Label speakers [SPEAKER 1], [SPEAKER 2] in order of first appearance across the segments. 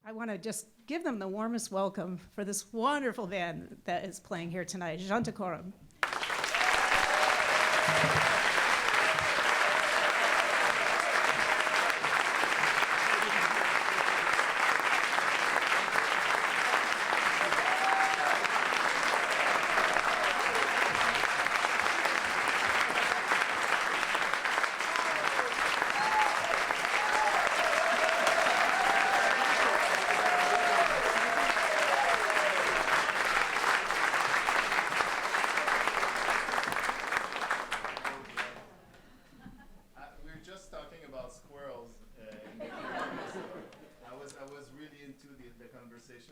[SPEAKER 1] I want to just give them the warmest welcome for this wonderful band that is playing here tonight, Genticorum.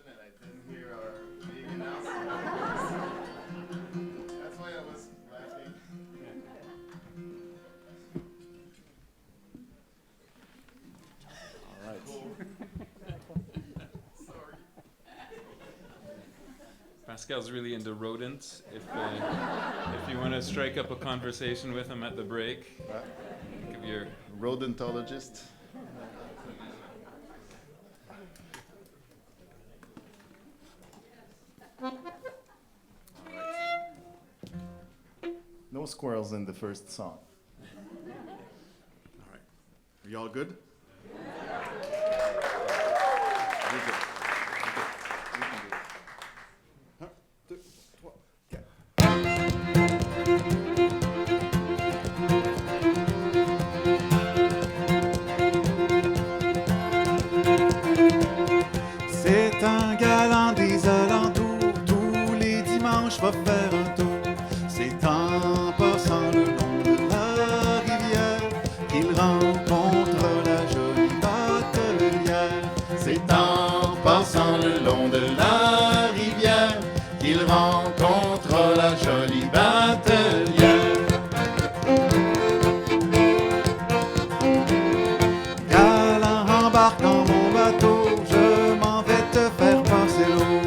[SPEAKER 2] And I didn't hear our big announcement. That's why I was laughing.
[SPEAKER 3] All right.
[SPEAKER 2] Cool. Sorry.
[SPEAKER 4] Pascal's really into rodents. If you want to strike up a conversation with him at the break, give your
[SPEAKER 2] Rodentologist. No squirrels in the first song. All right. Are you all good? Very good. You can do it. 1, 2, 3, 4.
[SPEAKER 5] C'est un galant des alentours, tous les dimanches va faire un tour. C'est en passant le long de la rivière qu'il rencontre la jolie batelière.
[SPEAKER 2] C'est en passant le long de la rivière qu'il rencontre la jolie batelière.
[SPEAKER 5] Galant, embarque dans mon bateau, je m'en vais te faire passer l'eau.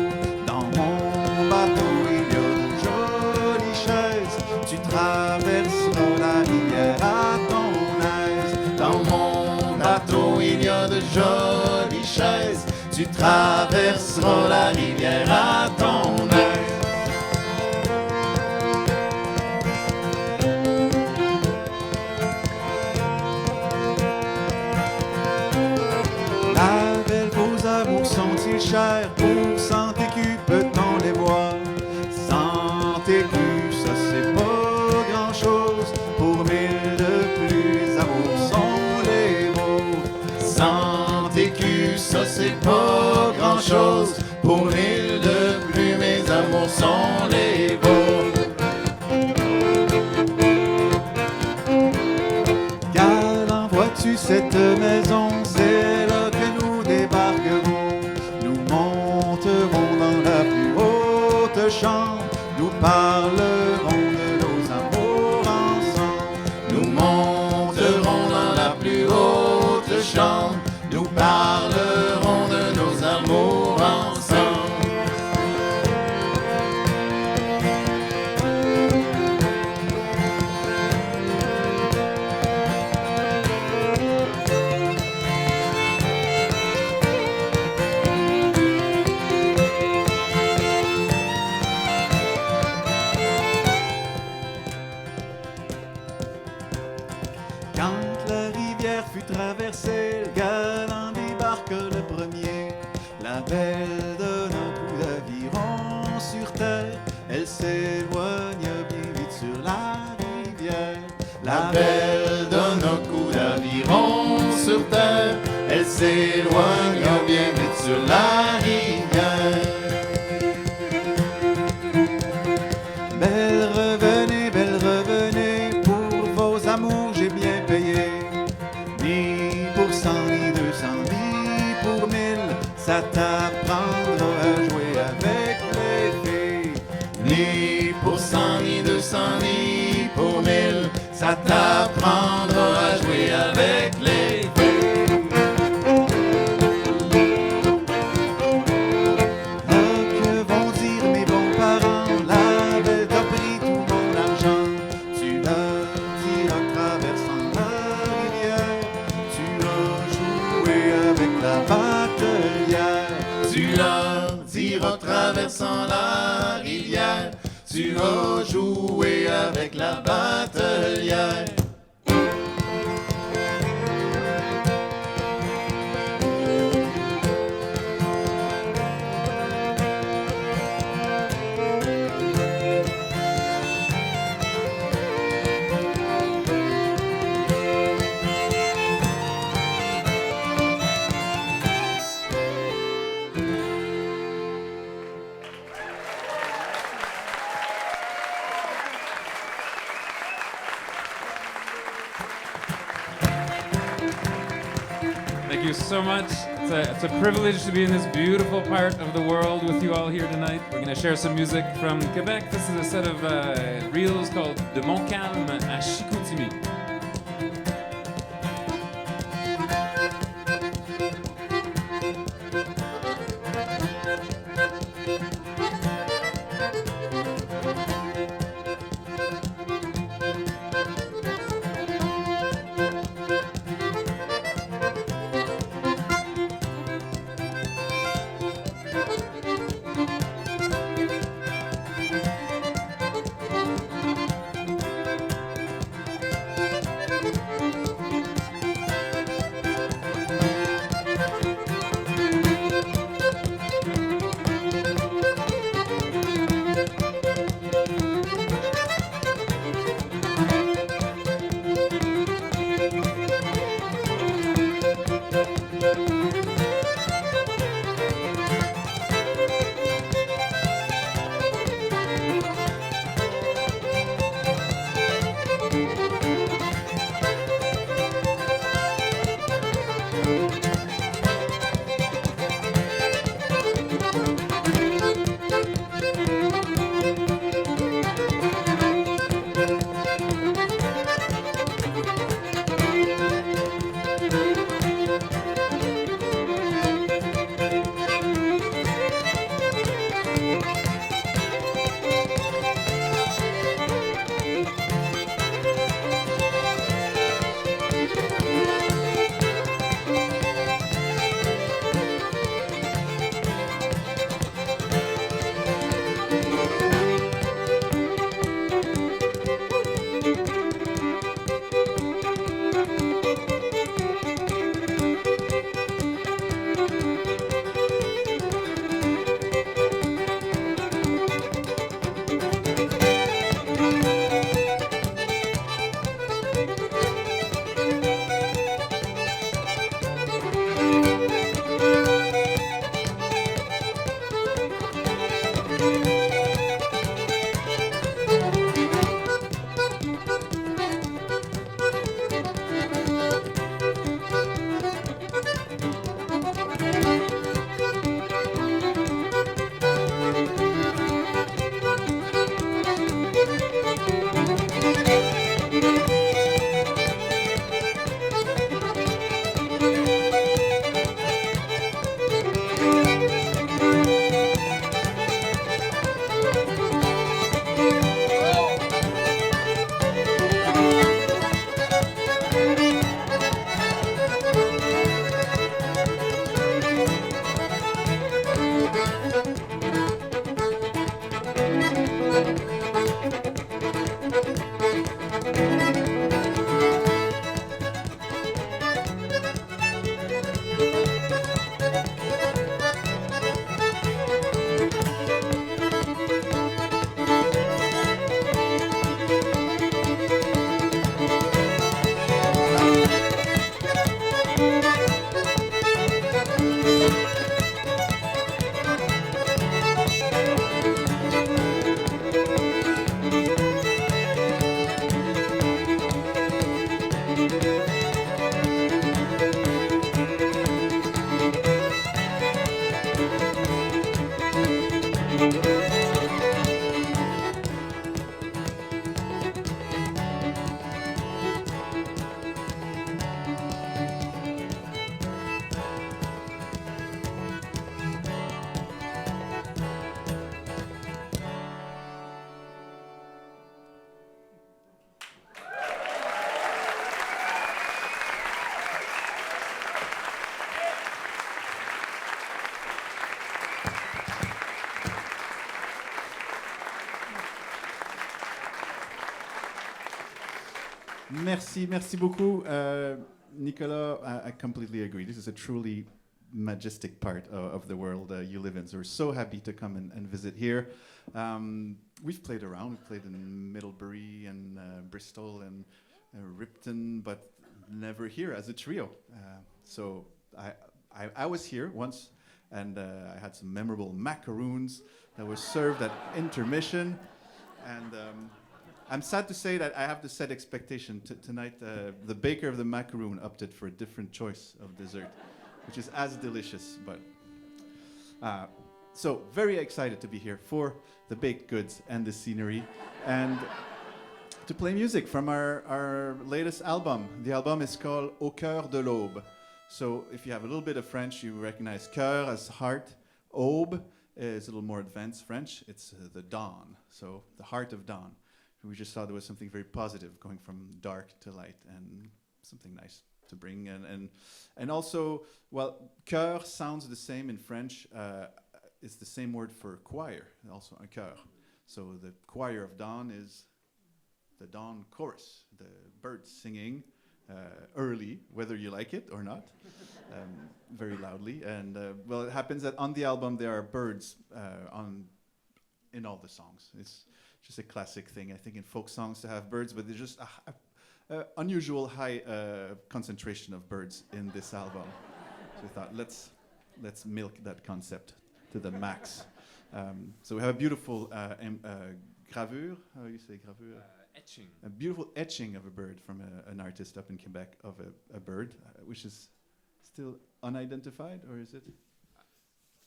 [SPEAKER 5] Dans mon bateau, il y a de jolies chaises, tu traverseras la rivière à ton aise.
[SPEAKER 2] Dans mon bateau, il y a de jolies chaises, tu traverseras la rivière à ton aise.
[SPEAKER 5] La belle, vos amours sont-ils chers? Pour 100 écus peut-on les voir? 100 écus, ça c'est pas grand-chose. Pour 1000 de plus, les amours sont les beaux.
[SPEAKER 2] 100 écus, ça c'est pas grand-chose. Pour 1000 de plus, mes amours sont les beaux.
[SPEAKER 5] Galant, vois-tu cette maison? C'est là que nous débarquerons. Nous monterons dans la plus haute chambre. Nous parlerons de nos amours ensemble.
[SPEAKER 2] Nous monterons dans la plus haute chambre. Nous parlerons de nos amours ensemble.
[SPEAKER 5] Quand la rivière fut traversée, le galant débarque le premier. La belle donne un coup d'aviron sur terre. Elle s'éloigne bien vite sur la rivière.
[SPEAKER 2] La belle donne un coup d'aviron sur terre. Elle s'éloigne bien vite sur la rivière.
[SPEAKER 5] Belle revenez, pour vos amours j'ai bien payé. Ni pour 100, ni 200, ni pour 1000, ça t'apprendra à jouer avec les filles.
[SPEAKER 2] Ni pour 100, ni 200, ni pour 1000, ça t'apprendra à jouer avec les filles.
[SPEAKER 5] Que vont dire mes bons parents? La belle t'a pris tout mon argent. Tu l'as tiré en traversant la rivière. Tu as joué avec la batelière.
[SPEAKER 2] navire en traversant la rivière. Tu as joué avec la batelière.
[SPEAKER 4] Thank you so much. It's a privilege to be in this beautiful part of the world with you all here tonight. We're going to share some music from Quebec. This is a set of reels called De Montcalm à Chicoutimi.
[SPEAKER 5] merci beaucoup. Nicolas, I completely agree. This is a truly majestic part of the world you live in. So we're so happy to come and visit here. We've played around. We've played in Middlebury and Bristol and Ripton, but never here as a trio. So I was here once, and I had some memorable macaroons that were served at intermission. And I'm sad to say that I have to set expectation. Tonight, the baker of the macaroon opted for a different choice of dessert, which is as delicious. But so very excited to be here for the baked goods and the scenery, and to play music from our latest album. The album is called Au cœur de l'aube. So if you have a little bit of French, you recognize cœur as heart. Aube is a little more advanced French. It's the dawn, so the heart of dawn. We just thought there was something very positive going from dark to light, and something nice to bring. And also, well, chœur sounds the same in French. It's the same word for choir, also un chœur. So the choir of dawn is the dawn chorus, the birds singing early, whether you like it or not, very loudly. And well, it happens that on the album there are birds in all the songs. It's just a classic thing, I think, in folk songs to have birds, but there's just unusual high concentration of birds in this album. So we thought, let's milk that concept to the max. So we have a beautiful gravure. How do you say gravure?
[SPEAKER 4] Etching.
[SPEAKER 5] A beautiful etching of a bird from an artist up in Quebec of a bird, which is still unidentified, or is it?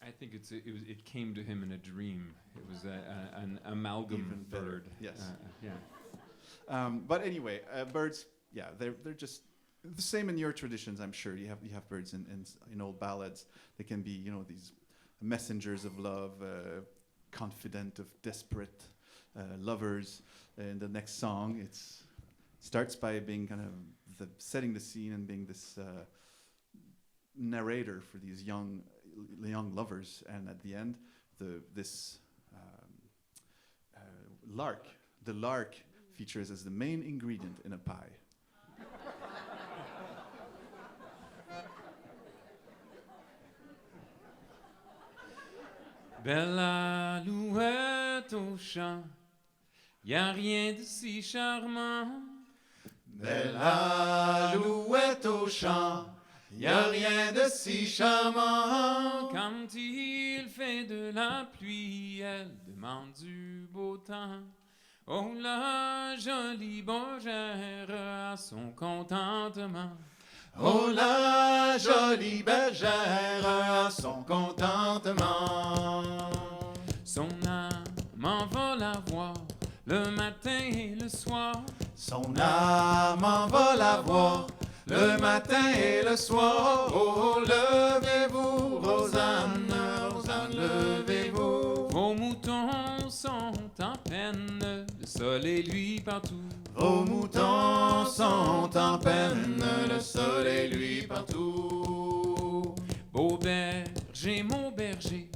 [SPEAKER 4] I think it came to him in a dream. It was an amalgam
[SPEAKER 5] Even better,
[SPEAKER 4] bird.
[SPEAKER 5] yes.
[SPEAKER 4] Yeah.
[SPEAKER 5] But anyway, birds, yeah, they're just the same in your traditions, I'm sure. You have birds in old ballads. They can be, these messengers of love, confident of desperate lovers. In the next song, it starts by being kind of setting the scene and being this narrator for these young lovers, and at the end, this lark. The lark features as the main ingredient in a pie.
[SPEAKER 4] Belle alouette au champ, y a rien de si charmant.
[SPEAKER 2] Belle alouette au champ, y a rien de si charmant.
[SPEAKER 4] Quand il fait de la pluie, elle demande du beau temps. Oh la jolie bergère a son contentement.
[SPEAKER 2] Oh la jolie bergère a son contentement.
[SPEAKER 4] Son âme en va la voir le matin et le soir.
[SPEAKER 2] Son âme en va la voir le matin et le soir. Oh, levez-vous, Rosanne, Rosanne, levez-vous.
[SPEAKER 4] Vos moutons sont en peine, le soleil lui partout.
[SPEAKER 2] Vos moutons sont en peine, le soleil lui partout.
[SPEAKER 4] Beau berger, mon berger,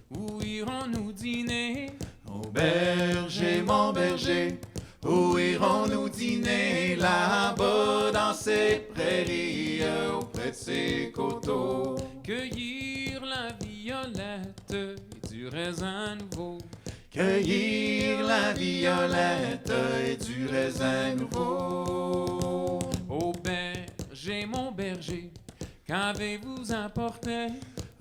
[SPEAKER 4] où irons-nous dîner?
[SPEAKER 2] Mon berger, mon berger, où irons-nous dîner? Là-bas dans ces prairies, auprès de ces coteaux.
[SPEAKER 4] Cueillir la violette et du raisin nouveau.
[SPEAKER 2] Cueillir la violette et du raisin nouveau.
[SPEAKER 4] Ô berger, mon berger, qu'avez-vous apporté?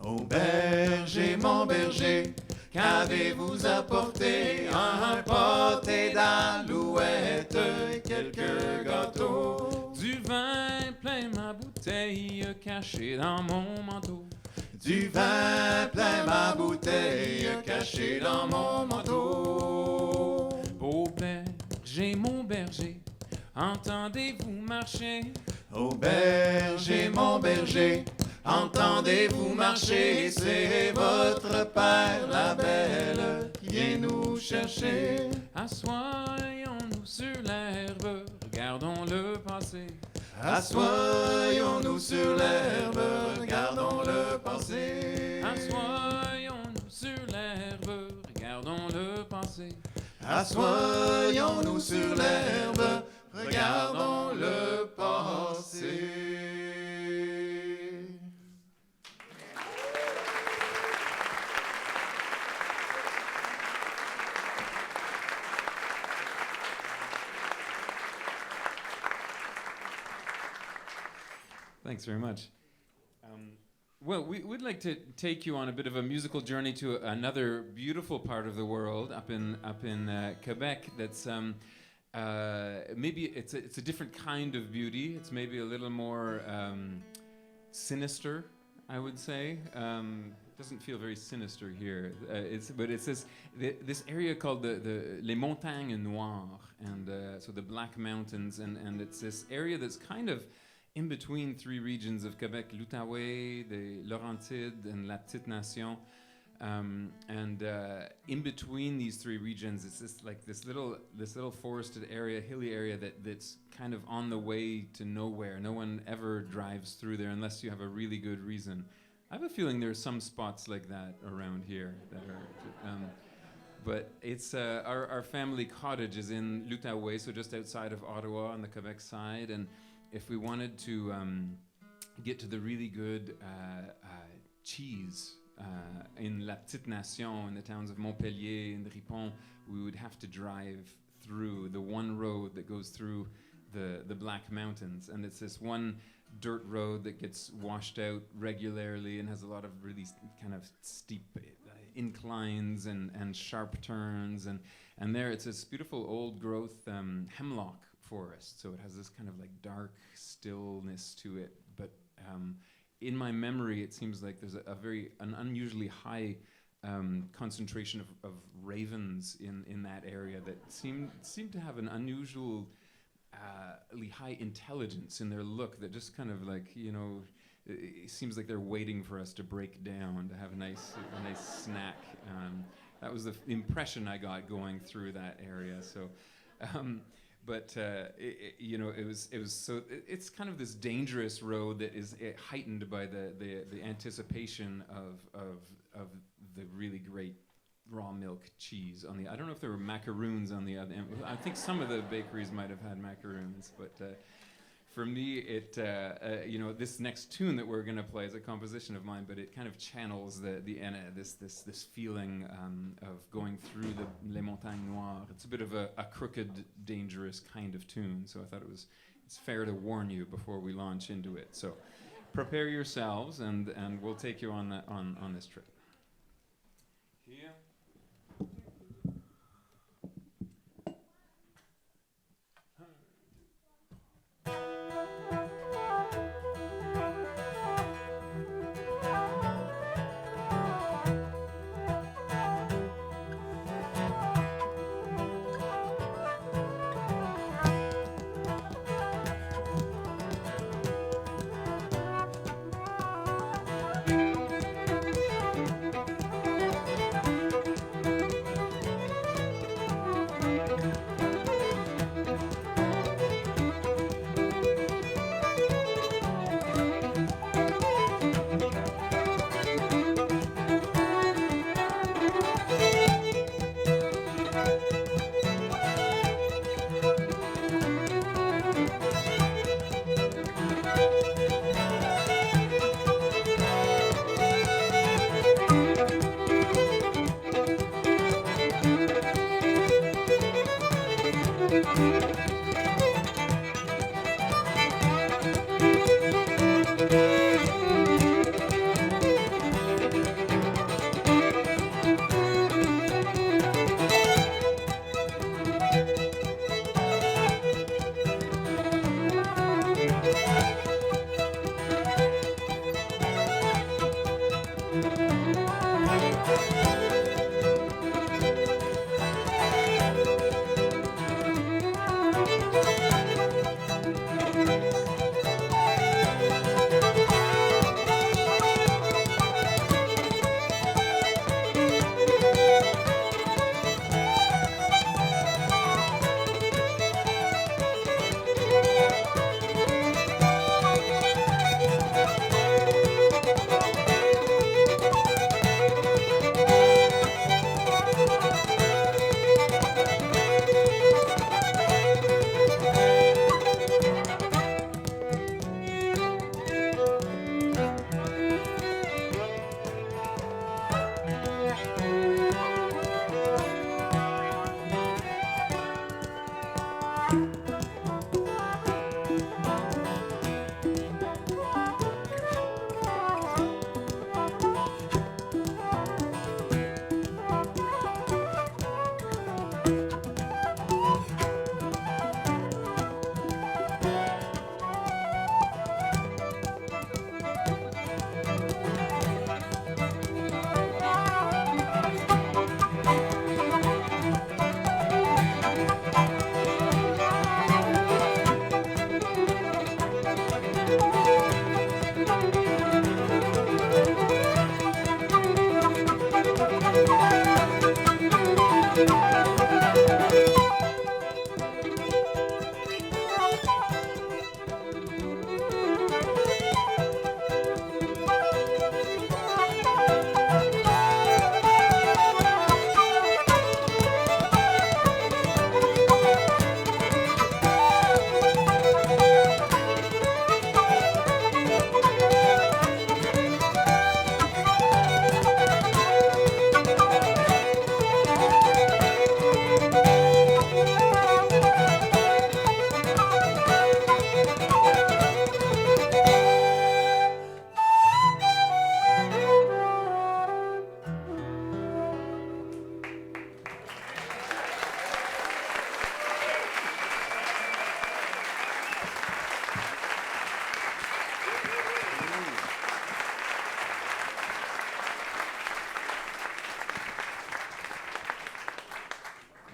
[SPEAKER 2] Ô berger, mon berger, qu'avez-vous apporté? Un pâté d'alouette et quelques gâteaux.
[SPEAKER 4] Du vin plein ma bouteille cachée dans mon manteau.
[SPEAKER 2] Du vin plein ma bouteille cachée dans mon manteau.
[SPEAKER 4] Ô berger, mon berger, entendez-vous marcher?
[SPEAKER 2] Ô berger, mon berger, entendez-vous marcher? C'est votre père, la belle, qui vient nous chercher.
[SPEAKER 4] Assoyons-nous sur l'herbe, regardons le passé.
[SPEAKER 2] Assoyons-nous sur l'herbe, regardons le passé.
[SPEAKER 4] Assoyons-nous sur l'herbe, regardons le passé.
[SPEAKER 2] Assoyons-nous sur l'herbe, regardons le passé.
[SPEAKER 4] Thanks very much. Well, we'd like to take you on a bit of a musical journey to another beautiful part of the world up in Quebec. That's maybe it's a different kind of beauty. It's maybe a little more sinister, I would say. Doesn't feel very sinister here. But it's this area called les Montagnes Noires, and so the Black Mountains, and it's this area that's kind of in between three regions of Quebec: l'Outaouais, the Laurentides, and La Petite Nation. And in between these three regions, it's this little forested area, hilly area that's kind of on the way to nowhere. No one ever drives through there unless you have a really good reason. I have a feeling there are some spots like that around here that are. But it's our family cottage is in l'Outaouais, so just outside of Ottawa on the Quebec side. And if we wanted to get to the really good cheese in La Petite Nation, in the towns of Montpellier and Ripon, we would have to drive through the one road that goes through the Black Mountains. And it's this one dirt road that gets washed out regularly and has a lot of really kind of steep inclines and sharp turns. And there it's this beautiful old growth hemlock forest. So it has this kind of like dark stillness to it. But in my memory, it seems like there's an unusually high concentration of ravens in that area that seem to have an unusually high intelligence in their look that just kind of like, it seems like they're waiting for us to break down to have a nice snack. That was the impression I got going through that area. So. It's kind of this dangerous road that is heightened by the anticipation of the really great raw milk cheese on the. I don't know if there were macaroons on the other end. I think some of the bakeries might have had macaroons, but for me, this next tune that we're going to play is a composition of mine, but it kind of channels this feeling of going through the Les Montagnes Noires. It's a bit of a crooked, dangerous kind of tune, so I thought it's fair to warn you before we launch into it. So prepare yourselves, and we'll take you on this trip. Here.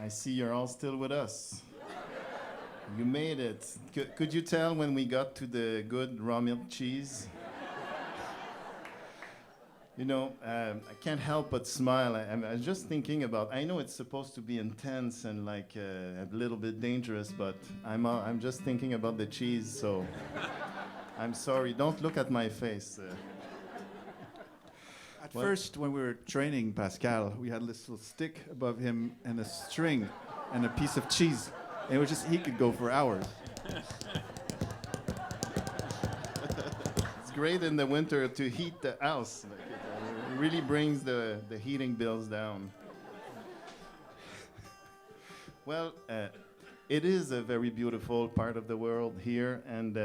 [SPEAKER 2] I see you're all still with us. You made it. Could you tell when we got to the good raw milk cheese? You know, I can't help but smile. I was just thinking about, I know it's supposed to be intense and like a little bit dangerous, but I'm just thinking about the cheese, so I'm sorry. Don't look at my face.
[SPEAKER 5] At first, when we were training Pascal, we had this little stick above him and a string and a piece of cheese. And it was just, he could go for hours.
[SPEAKER 2] It's great in the winter to heat the house. Like it really brings the heating bills down. Well, it is a very beautiful part of the world here, and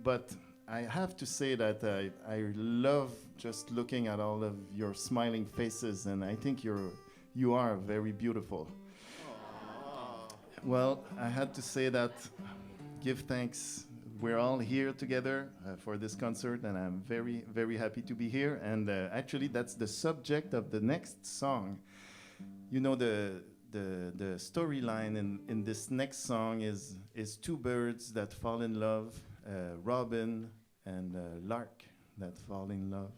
[SPEAKER 2] but I have to say that I love just looking at all of your smiling faces, and I think you are very beautiful. Well, I had to say that, give thanks. We're all here together for this concert, and I'm very, very happy to be here. And actually, that's the subject of the next song. You know, the storyline in this next song is two birds that fall in love, robin and lark that fall in love.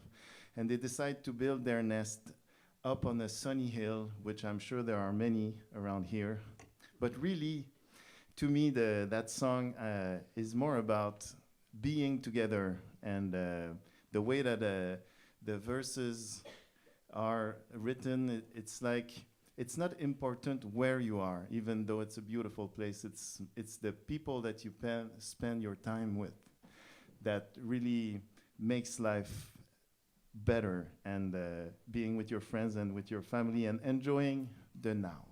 [SPEAKER 2] And they decide to build their nest up on a sunny hill, which I'm sure there are many around here. But really, to me, that song is more about being together, and the way that the verses are written, it's like, it's not important where you are, even though it's a beautiful place. It's the people that you spend your time with that really makes life better, and being with your friends and with your family and enjoying the now.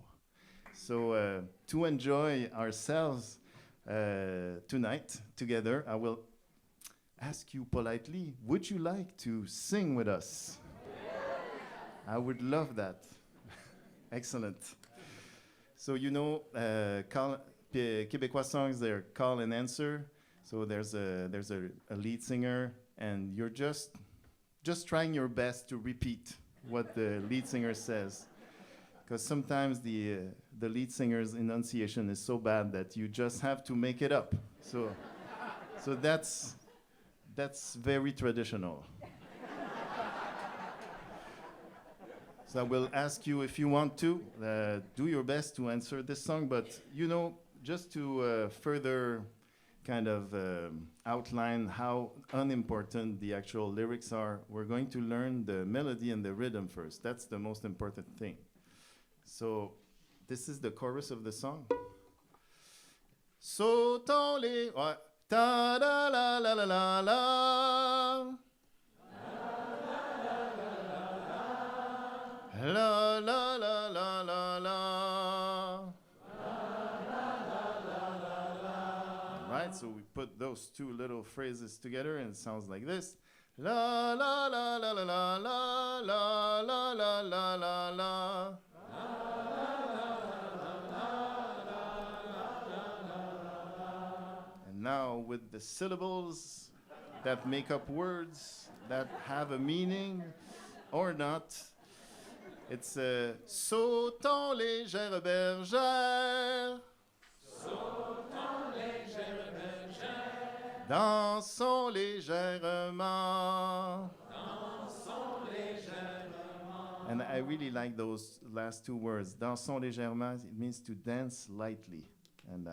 [SPEAKER 2] So to enjoy ourselves tonight together, I will ask you politely, would you like to sing with us? I would love that. Excellent. So you know, Québécois songs, they're call and answer. So there's a lead singer, and you're just trying your best to repeat what the lead singer says. Because sometimes the lead singer's enunciation is so bad that you just have to make it up. So that's very traditional. So I will ask you if you want to do your best to answer this song, but you know, just to further kind of outline how unimportant the actual lyrics are, we're going to learn the melody and the rhythm first. That's the most important thing. So this is the chorus of the song. Sautons les... Ouais. Ta da la la la la la. La la la la la la. Right, so we put those two little phrases together and it sounds like this. La la la la la la la la la la la la la. And now with the syllables that make up words that have a meaning or not. It's sautons légères bergères. Sautons légères bergères. Dansons légèrement. Dansons légèrement. And I really like those last two words. Dansons légèrement, it means to dance lightly. And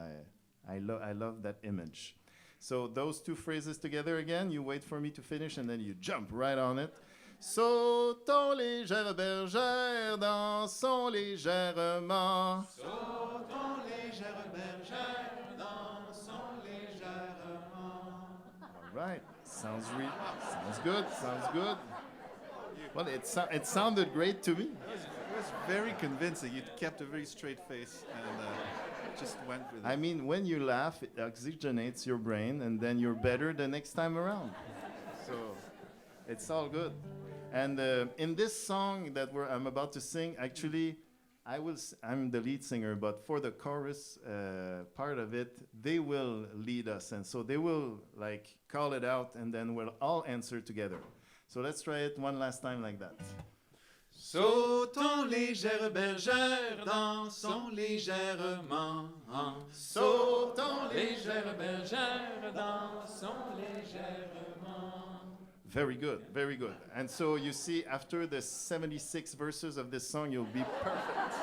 [SPEAKER 2] I love that image. So those two phrases together again, you wait for me to finish and then you jump right on it. Sautons légères bergères, dansons légèrement.
[SPEAKER 5] Sautons légères bergères, dansons légèrement.
[SPEAKER 2] All right, sounds good, sounds good. Well, it sounded great to me.
[SPEAKER 5] It was very convincing. You kept a very straight face and just went with it.
[SPEAKER 2] I mean, when you laugh, it oxygenates your brain, and then you're better the next time around. So it's all good. And in this song that I'm about to sing, actually, I'm the lead singer, but for the chorus part of it, they will lead us, and so they will like call it out, and then we'll all answer together. So let's try it one last time like that.
[SPEAKER 5] Sautons légères bergères, dansons légèrement.
[SPEAKER 2] Sautons
[SPEAKER 4] Légère bergère, dansons légèrement.
[SPEAKER 2] Very good, very good. And so you see, after the 76 verses of this song, you'll be perfect.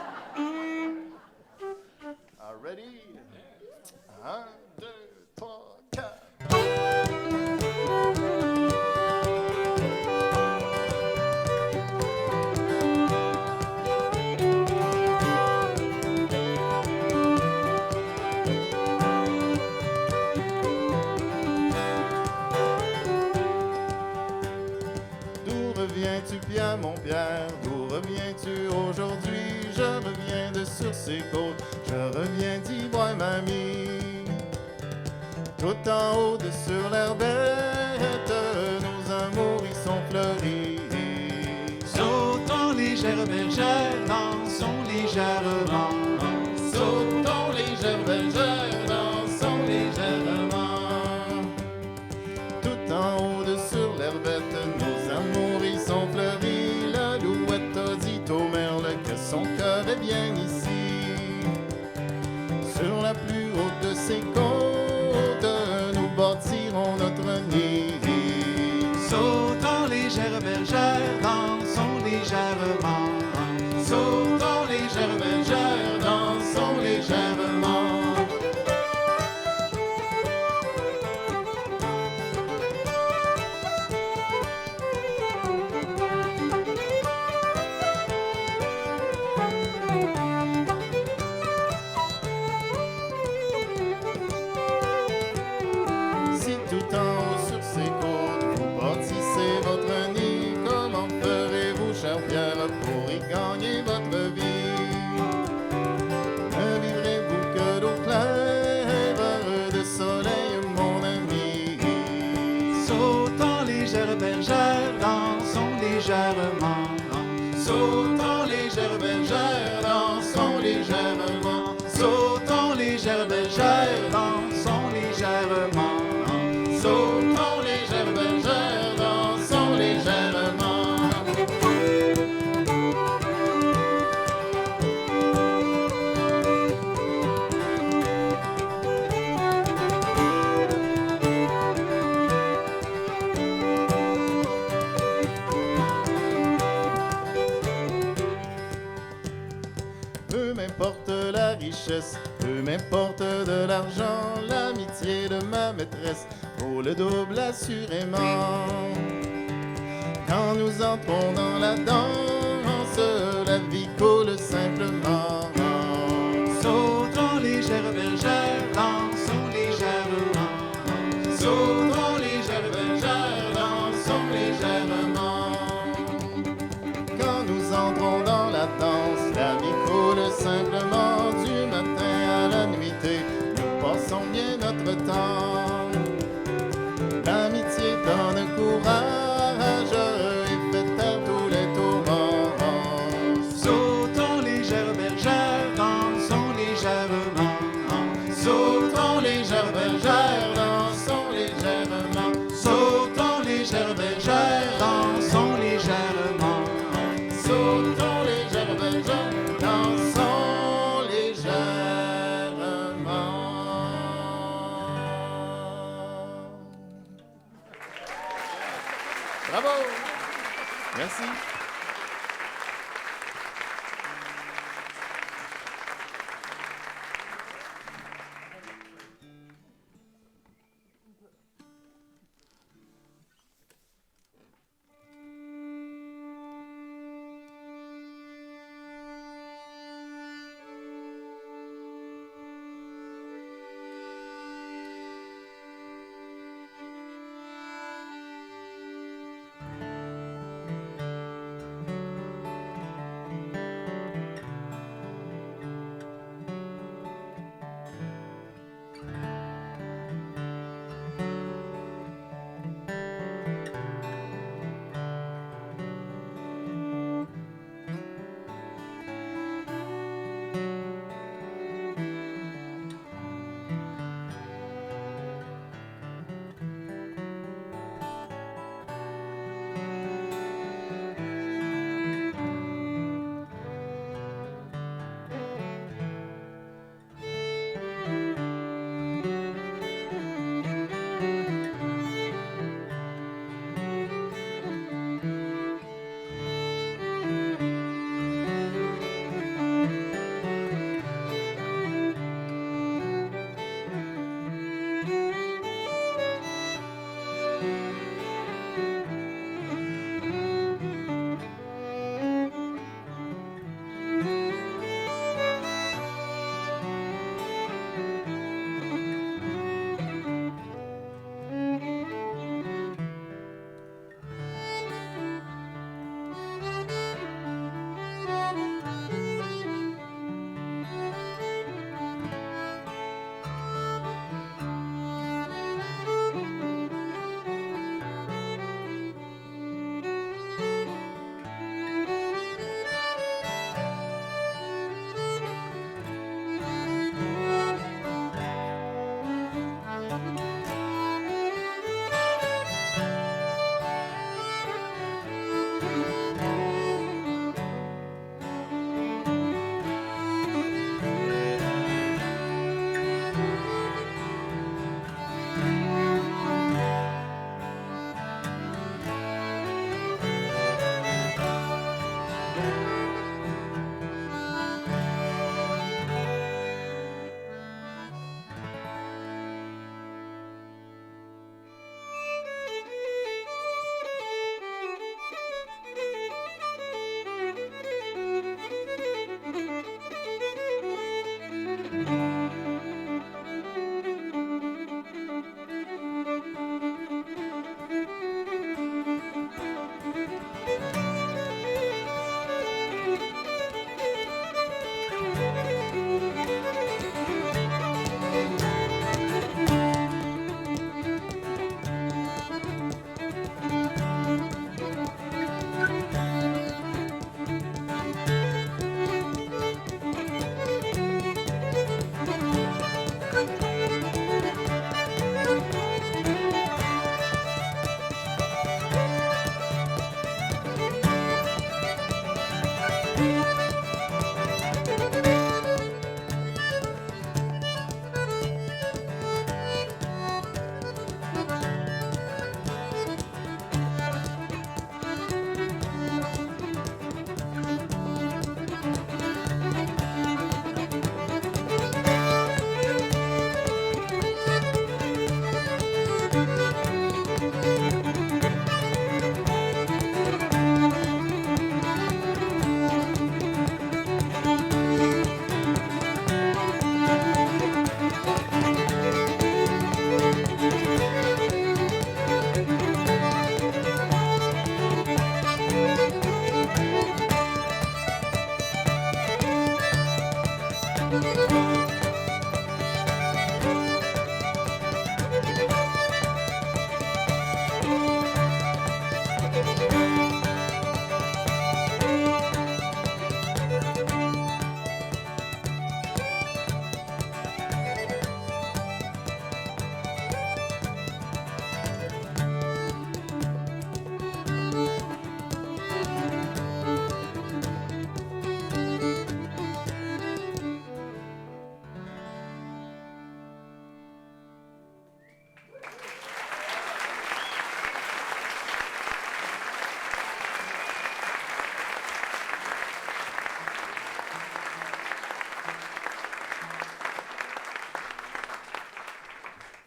[SPEAKER 2] Ready? 1, 2, 3, 4. Reviens-tu, Pierre, mon Pierre? D'où reviens-tu aujourd'hui? Je reviens de sur ces côtes, je reviens d'Ivoire, mamie. Tout en haut de sur l'herbette, nos amours y sont fleuris.
[SPEAKER 5] Sautons légères bergères, dansons légèrement.
[SPEAKER 2] Sautons légères bergères, dansons légèrement. Tout en haut de sur l'herbette, nos amours y sont fleuris. La louette a dit au merle que son cœur est bien ici. Sur la plus haute de ces côtes, nous bâtirons notre nid.
[SPEAKER 5] Sautons légères bergères, dansons légèrement.
[SPEAKER 2] Sautons légères bergères, dansons légèrement. Si tout en haut sur ces côtes, vous bâtissez votre nid, comment ferez-vous, cher Pierre, pour y gagner votre vie? Ne vivrez-vous que d'eau claire, de soleil, mon ami?
[SPEAKER 5] Sautons légères bergères, dansons légèrement.
[SPEAKER 2] Sautons légères bergères, dansons légèrement.
[SPEAKER 5] Sautons légères bergères, dansons légèrement.
[SPEAKER 2] Sautons légères bergères, dansons légèrement. Peu m'importe la richesse, peu m'importe de l'argent, l'amitié de ma maîtresse vaut le double assurément. Quand nous entrons dans la danse, la vie coule simplement.
[SPEAKER 5] Sautons légères bergères, dansons légèrement.
[SPEAKER 2] Sautons légères bergères, dansons légèrement. Quand nous entrons dans la danse, la vie coule simplement. Du matin à la nuitée, nous passons bien notre temps. L'amitié donne courage et fait taire tous les tourments.
[SPEAKER 5] Sautons légères bergères, dansons légèrement.
[SPEAKER 2] Sautons légères bergères, dansons légèrement.
[SPEAKER 5] Sautons légères bergères, dansons légèrement.
[SPEAKER 2] Sautons légères bergères, dansons légèrement. Bravo! Merci.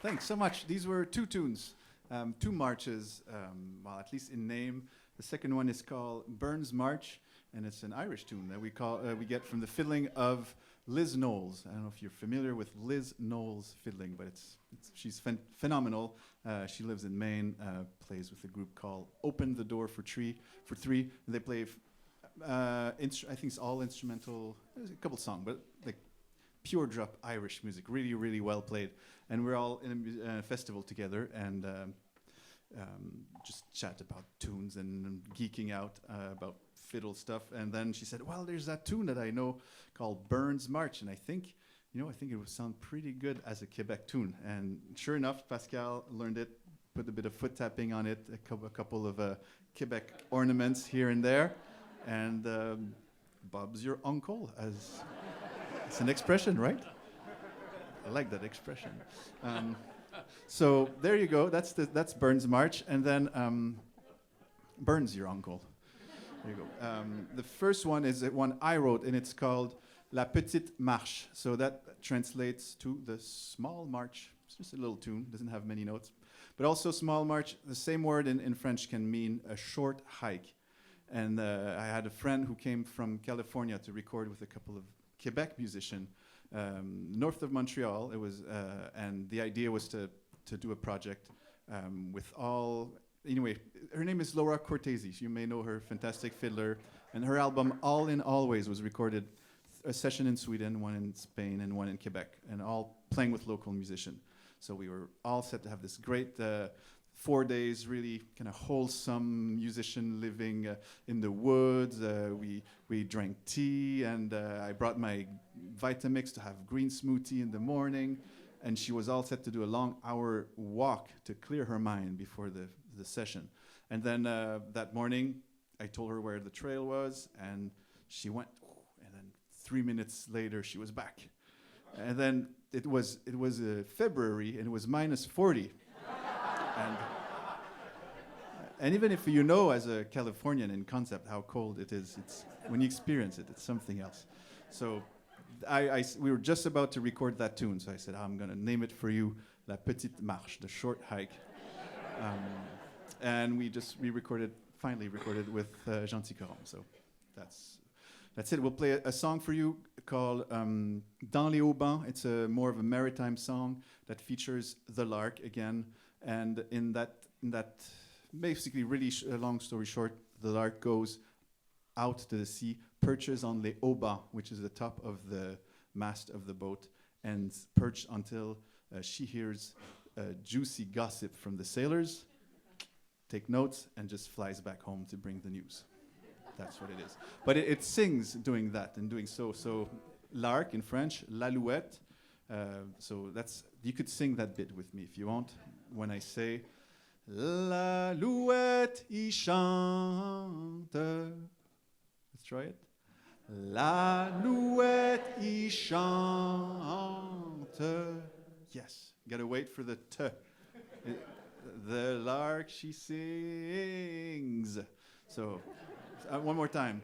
[SPEAKER 5] Thanks so much. These were two tunes, two marches, well, at least in name. The second one is called Burns March, and it's an Irish tune that we get from the fiddling of Liz Knowles. I don't know if you're familiar with Liz Knowles fiddling, but she's phenomenal. She lives in Maine, plays with a group called Open the Door for Three. And they play, I think it's all instrumental. There's a couple songs, but like pure drop Irish music, really, really well played. And we're all in a festival together and just chat about tunes and geeking out about fiddle stuff. And then she said, well, there's that tune that I know called Burns March. And I think it would sound pretty good as a Quebec tune. And sure enough, Pascal learned it, put a bit of foot tapping on it, a couple of Quebec ornaments here and there. And Bob's your uncle, as it's an expression, right? I like that expression. So there you go. That's Burns March. And then Burns your uncle. There you go. The first one is one I wrote, and it's called La Petite Marche. So that translates to the small march. It's just a little tune, doesn't have many notes. But also small march, the same word in French can mean a short hike. And I had a friend who came from California to record with a couple of Quebec musicians north of Montreal. It was, and the idea was to do a project with all. Anyway, her name is Laura Cortese. You may know her, fantastic fiddler. And her album All in Always was recorded, a session in Sweden, one in Spain, and one in Quebec, and all playing with local musicians. So we were all set to have this great 4 days, really kind of wholesome musician living in the woods. We drank tea, and I brought my Vitamix to have green smoothie in the morning. And she was all set to do a long hour walk to clear her mind before the session. And then that morning, I told her where the trail was, and she went, and then 3 minutes later, she was back. And then it was February, and it was minus 40. And even if you know as a Californian in concept how cold it is, it's when you experience it, it's something else. So we were just about to record that tune, so I said, I'm going to name it for you, La Petite Marche, the short hike. And we finally recorded with Genticorum. So that's it. We'll play a song for you called Dans les Haubans. It's more of a maritime song that features the lark again. And in that basically really long story short, the lark goes out to the sea, perches on les haubans, which is the top of the mast of the boat, and perched until she hears juicy gossip from the sailors, take notes, and just flies back home to bring the news. That's what it is. But it sings doing that and doing so. So lark in French, l'alouette. So you could sing that bit with me if you want. When I say, l'alouette y chante. Let's try it. L'alouette y chante. Yes, you gotta wait for the t. The lark, she sings. So, one more time.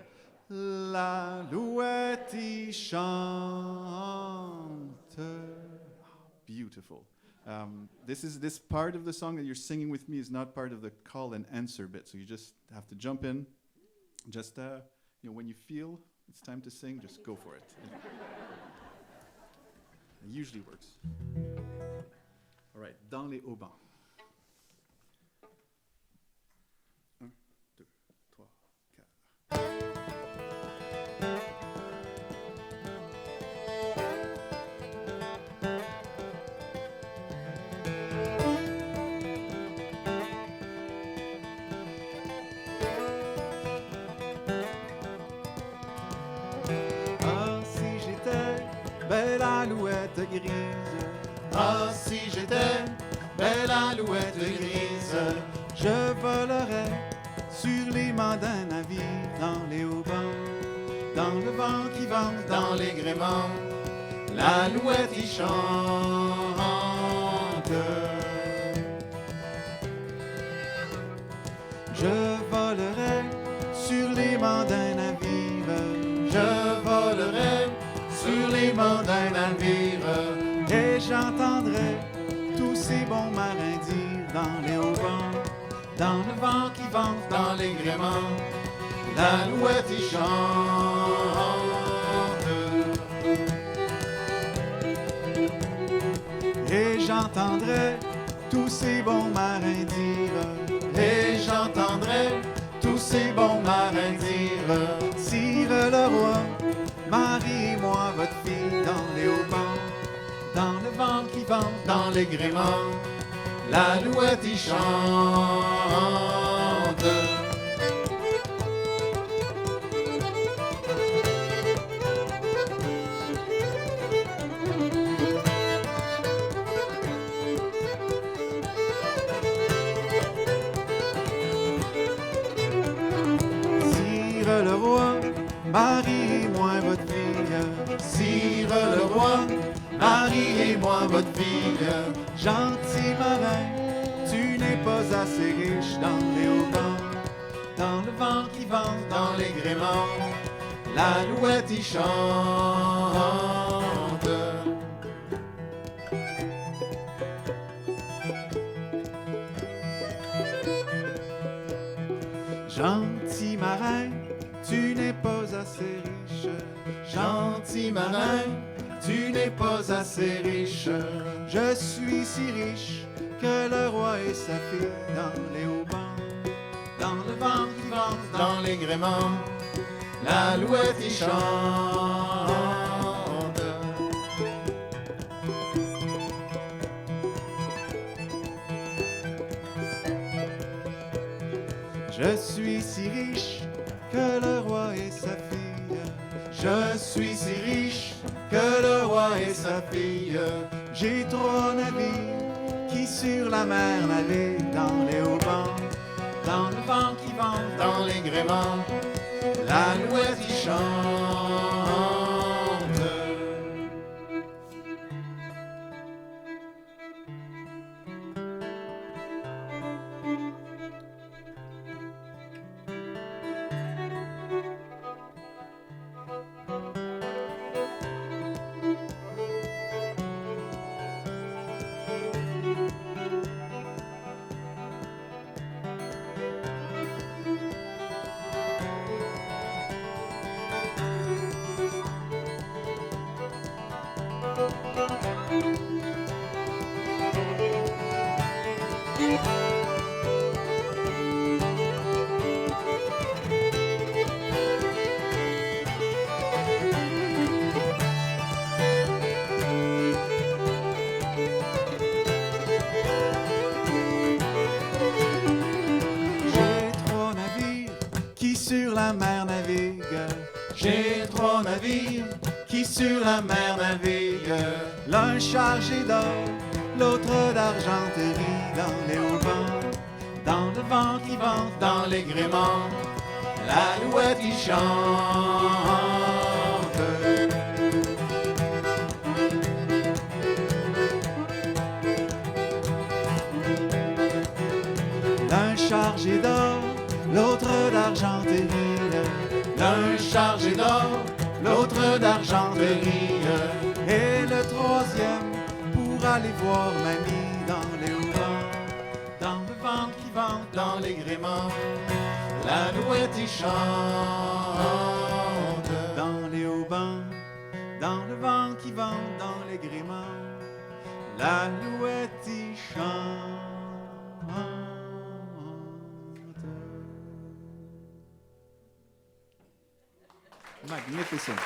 [SPEAKER 5] L'alouette y chante. Beautiful. This part of the song that you're singing with me is not part of the call and answer bit, so you just have to jump in. Just when you feel it's time to sing, just go for it. It usually works. All right, Dans les Haubans. 1, 2, 3, 4. Belle alouette grise.
[SPEAKER 2] Ah, si j'étais
[SPEAKER 5] Belle alouette grise, je volerais sur les mâts d'un navire dans les haubans, dans le vent qui vente,
[SPEAKER 2] dans les gréements,
[SPEAKER 5] l'alouette y chante. Je volerais sur les mâts d'un navire,
[SPEAKER 2] je volerai sur les mâts d'un navire,
[SPEAKER 5] et j'entendrai tous ces bons marins dire dans les hauts vents, dans le vent qui vente, dans les gréements, l'alouette y chante. Et j'entendrai tous ces bons marins dire, et j'entendrai tous ces bons marins dire, Sire le roi, marie-moi votre fille dans les hauts vents, dans le vent qui vente, dans les gréements, l'alouette y chante. Sire le roi, mariez-moi votre fille. Sire le roi, mariez-moi votre fille. Gentil marin, tu n'es pas assez riche dans les hauts vents, dans le vent qui vente, dans les gréements, l'alouette y chante. Gentil marin, tu n'es pas assez riche. Gentil marin, tu n'es pas assez riche. Je suis si riche que le roi et sa fille dans les hauts vents, dans le vent qui vente, dans les gréements, l'alouette y chante. Je suis si riche que le roi et sa fille. Je suis si riche que le roi et sa fille. J'ai 3 navires qui sur la mer naviguent dans les hauts vents, dans le vent qui vente, dans les gréements, l'alouette y chante. Sur la mer navigue. J'ai 3 navires qui sur la mer naviguent. L'un chargé d'or, l'autre d'argenterie, dans les hauts vents, dans le vent qui vente, dans les gréements, l'alouette y chante. L'un chargé d'or, l'autre d'argenterie, l'un chargé d'or, l'autre d'argenterie, et le 3e pour aller voir mamie dans les hauts vents, dans le vent qui vente, dans les gréements, l'alouette y chante. Dans les hauts vents, dans le vent qui vente, dans les gréements, l'alouette y chante. Magnificent.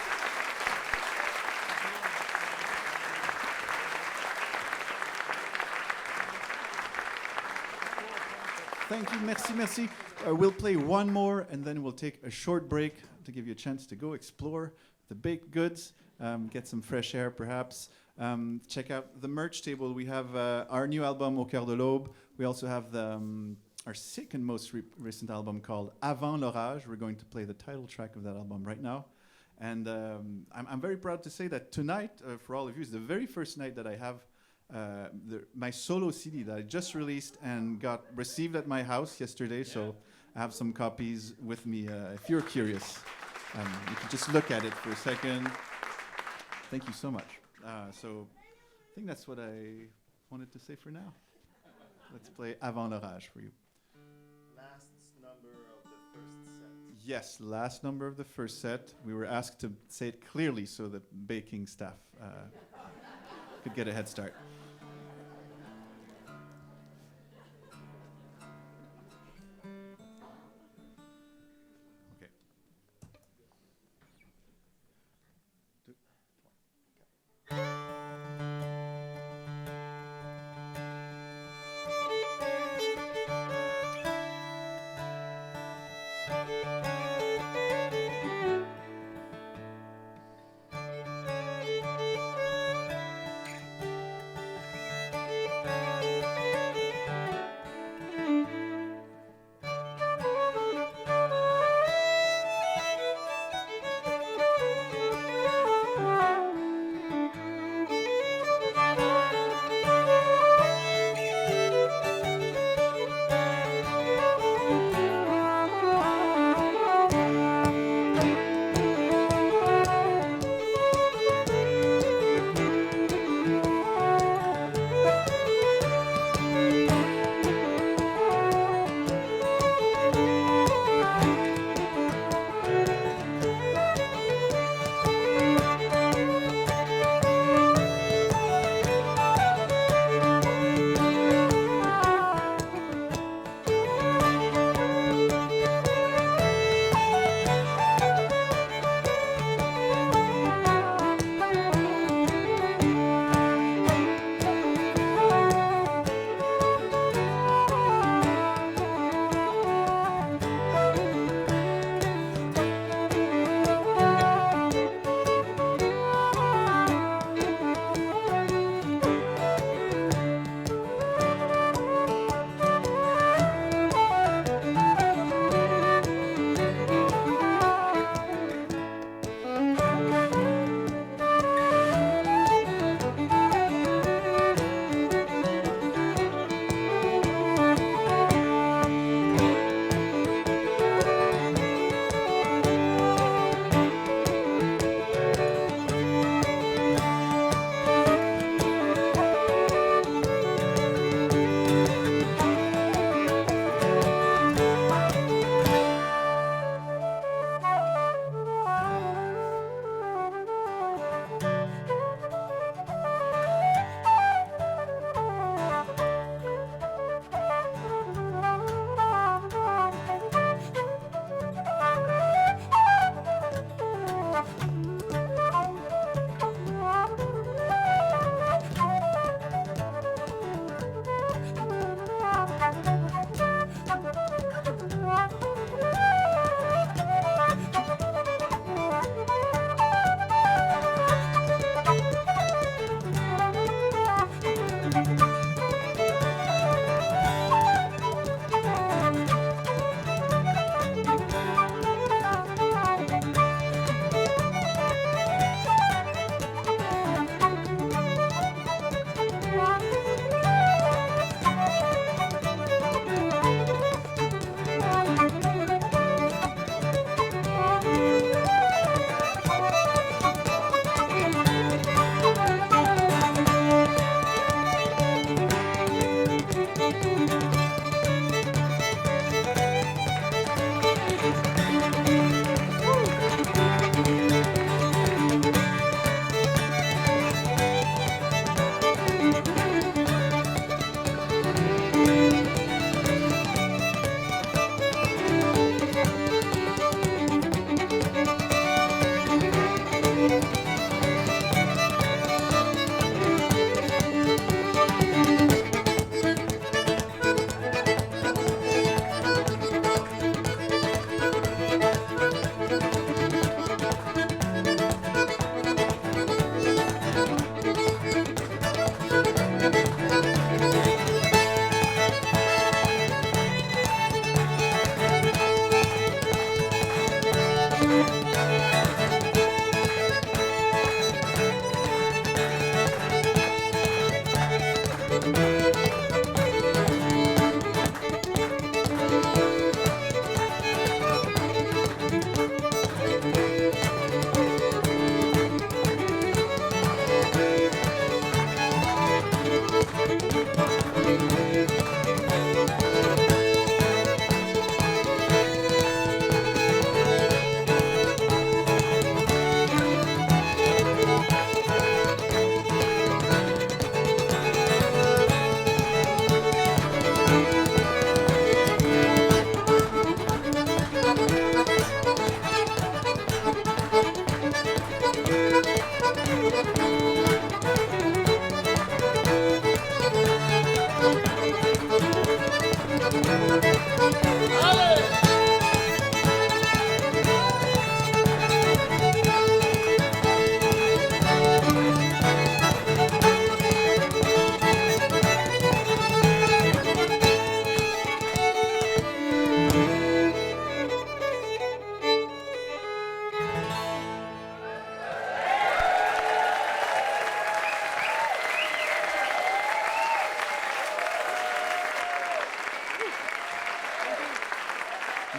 [SPEAKER 5] Thank you. Merci, merci. We'll play one more and then we'll take a short break to give you a chance to go explore the baked goods, get some fresh air perhaps. Check out the merch table. We have our new album, Au cœur de l'aube. We also have our second most recent album called Avant l'orage. We're going to play the title track of that album right now. And I'm very proud to say that tonight, for all of you, is the very first night that I have my solo CD that I just released and got received at my house yesterday. Yeah. So I have some copies with me if you're curious. You can just look at it for a second. Thank you so much. So I think that's what I wanted to say for now. Let's play Avant l'orage for you.
[SPEAKER 2] Last number of the first set.
[SPEAKER 5] Yes, last number of the first set. We were asked to say it clearly so that baking staff could get a head start. Okay.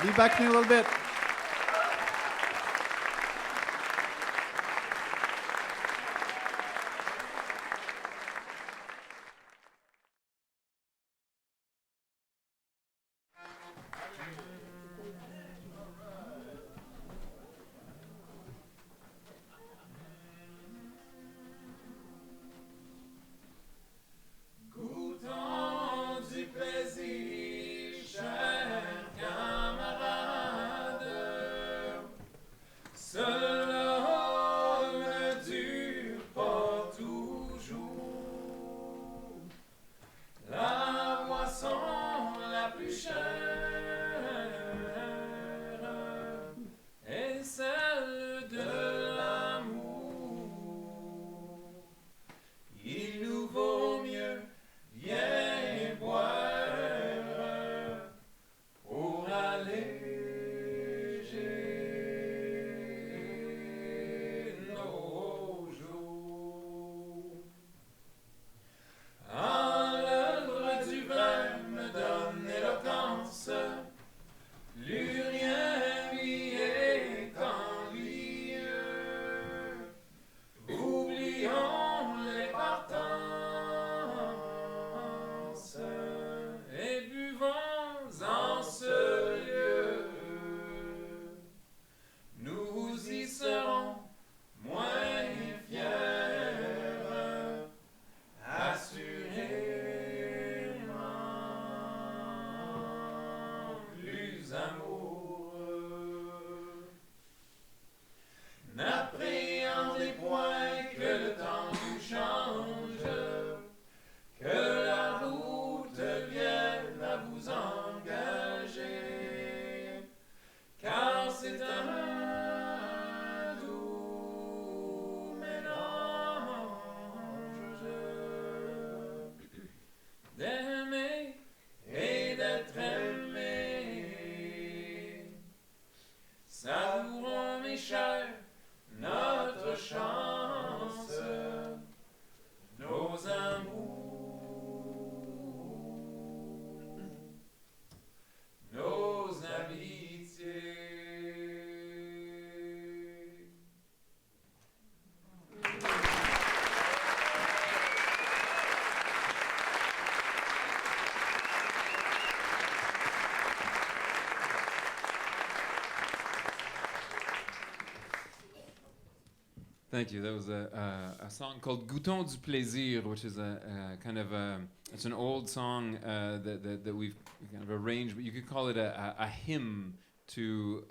[SPEAKER 2] Be back in a little bit.
[SPEAKER 4] Goûtons du plaisir, chers camarades. Cela ne dure pas toujours. La boisson la plus chère est celle de l'amour. Il nous vaut mieux bien boire pour alléger nos jours. Ah, l'œuvre du vin me donne éloquence, plus rien lui est ennuyeux. Oublions les partances et buvons en ce lieu. Nous y serons moins fiers, assurément plus amoureux. N'appréhendez point que le temps vous change, que la route vienne à vous engager, car c'est un doux mélange d'aimer et d'être aimé. Savourons, mes chers, notre chance, nos amours, nos amitiés. Thank you. That was a song called Goûtons du plaisir, which is a kind of it's an old song that we've kind of arranged, but you could call it a hymn to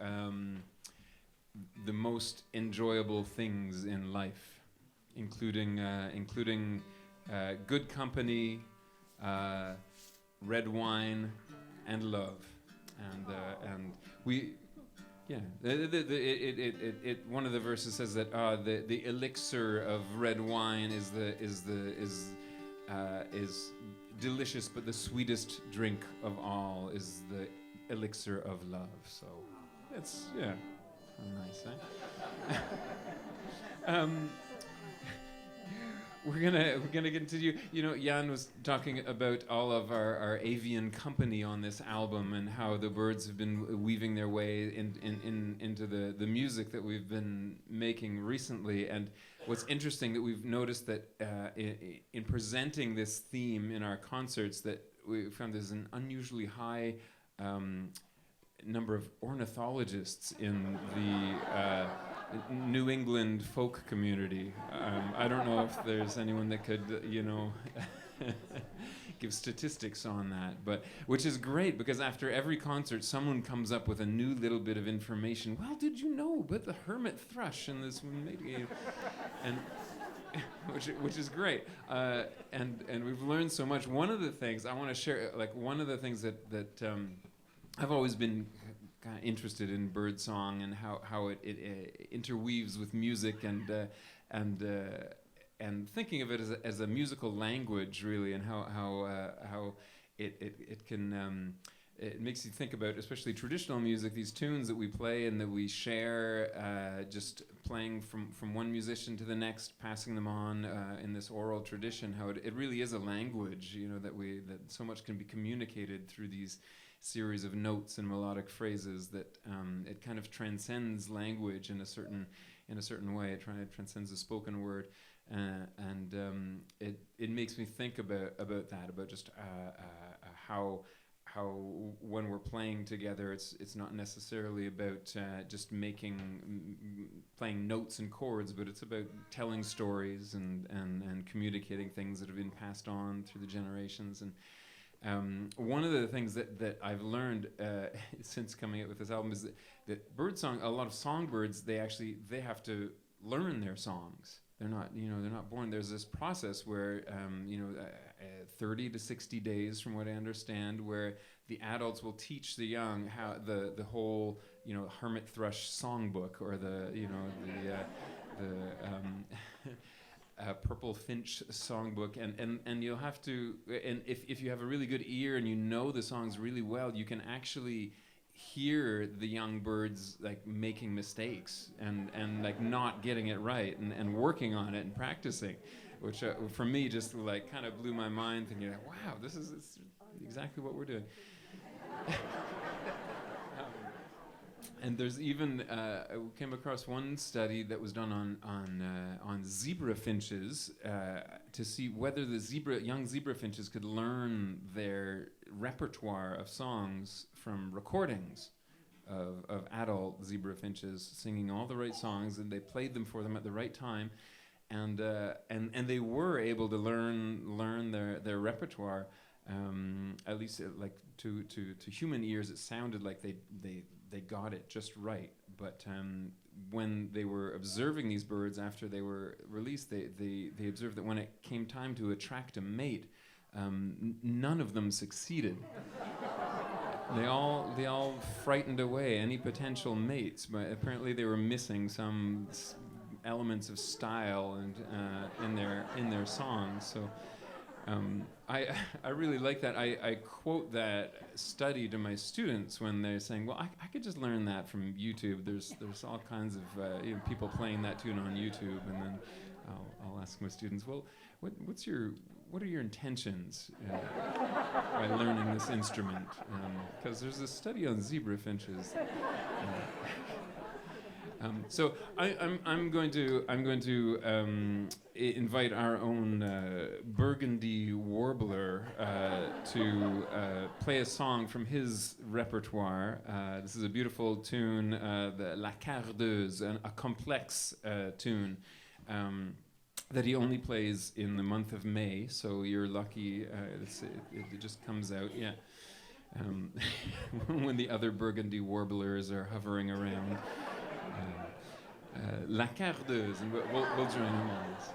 [SPEAKER 4] the most enjoyable things in life, including good company, red wine, and love, and we. Yeah, one of the verses says that the elixir of red wine is delicious, but the sweetest drink of all is the elixir of love. So it's nice, eh? We're gonna continue. You know, Jan was talking about all of our avian company on this album and how the birds have been weaving their way into the music that we've been making recently. And what's interesting that we've noticed that in presenting this theme in our concerts, that we found there's an unusually high number of ornithologists in the New England folk community. I don't know if there's anyone that could, give statistics on that, but which is great because after every concert, someone comes up with a new little bit of information. Well, did you know about the hermit thrush and this and which is great, and we've learned so much. One of the things I want to share, one of the things that I've always been kind of interested in birdsong and how it interweaves with music and thinking of it as a musical language, really, and how it can it makes you think about, especially traditional music, these tunes that we play and that we share, just playing from one musician to the next, passing them on in this oral tradition. How it really is a language, that so much can be communicated through these series of notes and melodic phrases that it kind of transcends language in a certain way. It transcends the spoken word, and it makes me think about that, about just how when we're playing together, it's not necessarily about just playing notes and chords, but it's about telling stories and communicating things that have been passed on through the generations. And one of the things that I've learned since coming out with this album is that birdsong, a lot of songbirds, they have to learn their songs. They're not born. There's this process where 30 to 60 days, from what I understand, where the adults will teach the young how the whole hermit thrush songbook, or the purple finch songbook, and you'll have to, and if you have a really good ear and you know the songs really well, you can actually hear the young birds like making mistakes and like not getting it right, and working on it and practicing, which for me just like kind of blew my mind, thinking, wow, this is exactly what we're doing. And there's even I came across one study that was done on zebra finches to see whether the young zebra finches could learn their repertoire of songs from recordings of adult zebra finches singing all the right songs, and they played them for them at the right time, and they were able to learn their repertoire. At least like to human ears, it sounded like they got it just right. But when they were observing these birds after they were released, they observed that when it came time to attract a mate, none of them succeeded. They all frightened away any potential mates, but apparently they were missing some elements of style and in their songs. So I really like that. I quote that study to my students when they're saying, well, I could just learn that from YouTube. There's all kinds of people playing that tune on YouTube, and then I'll ask my students, well, what are your intentions by learning this instrument? Because there's a study on zebra finches. So I'm going to invite our own Burgundy warbler to play a song from his repertoire. This is a beautiful tune, the La Cardeuse, a complex tune that he only plays in the month of May. So you're lucky; it just comes out, yeah. When the other Burgundy warblers are hovering around. La Cardeuse, and we'll join him on this.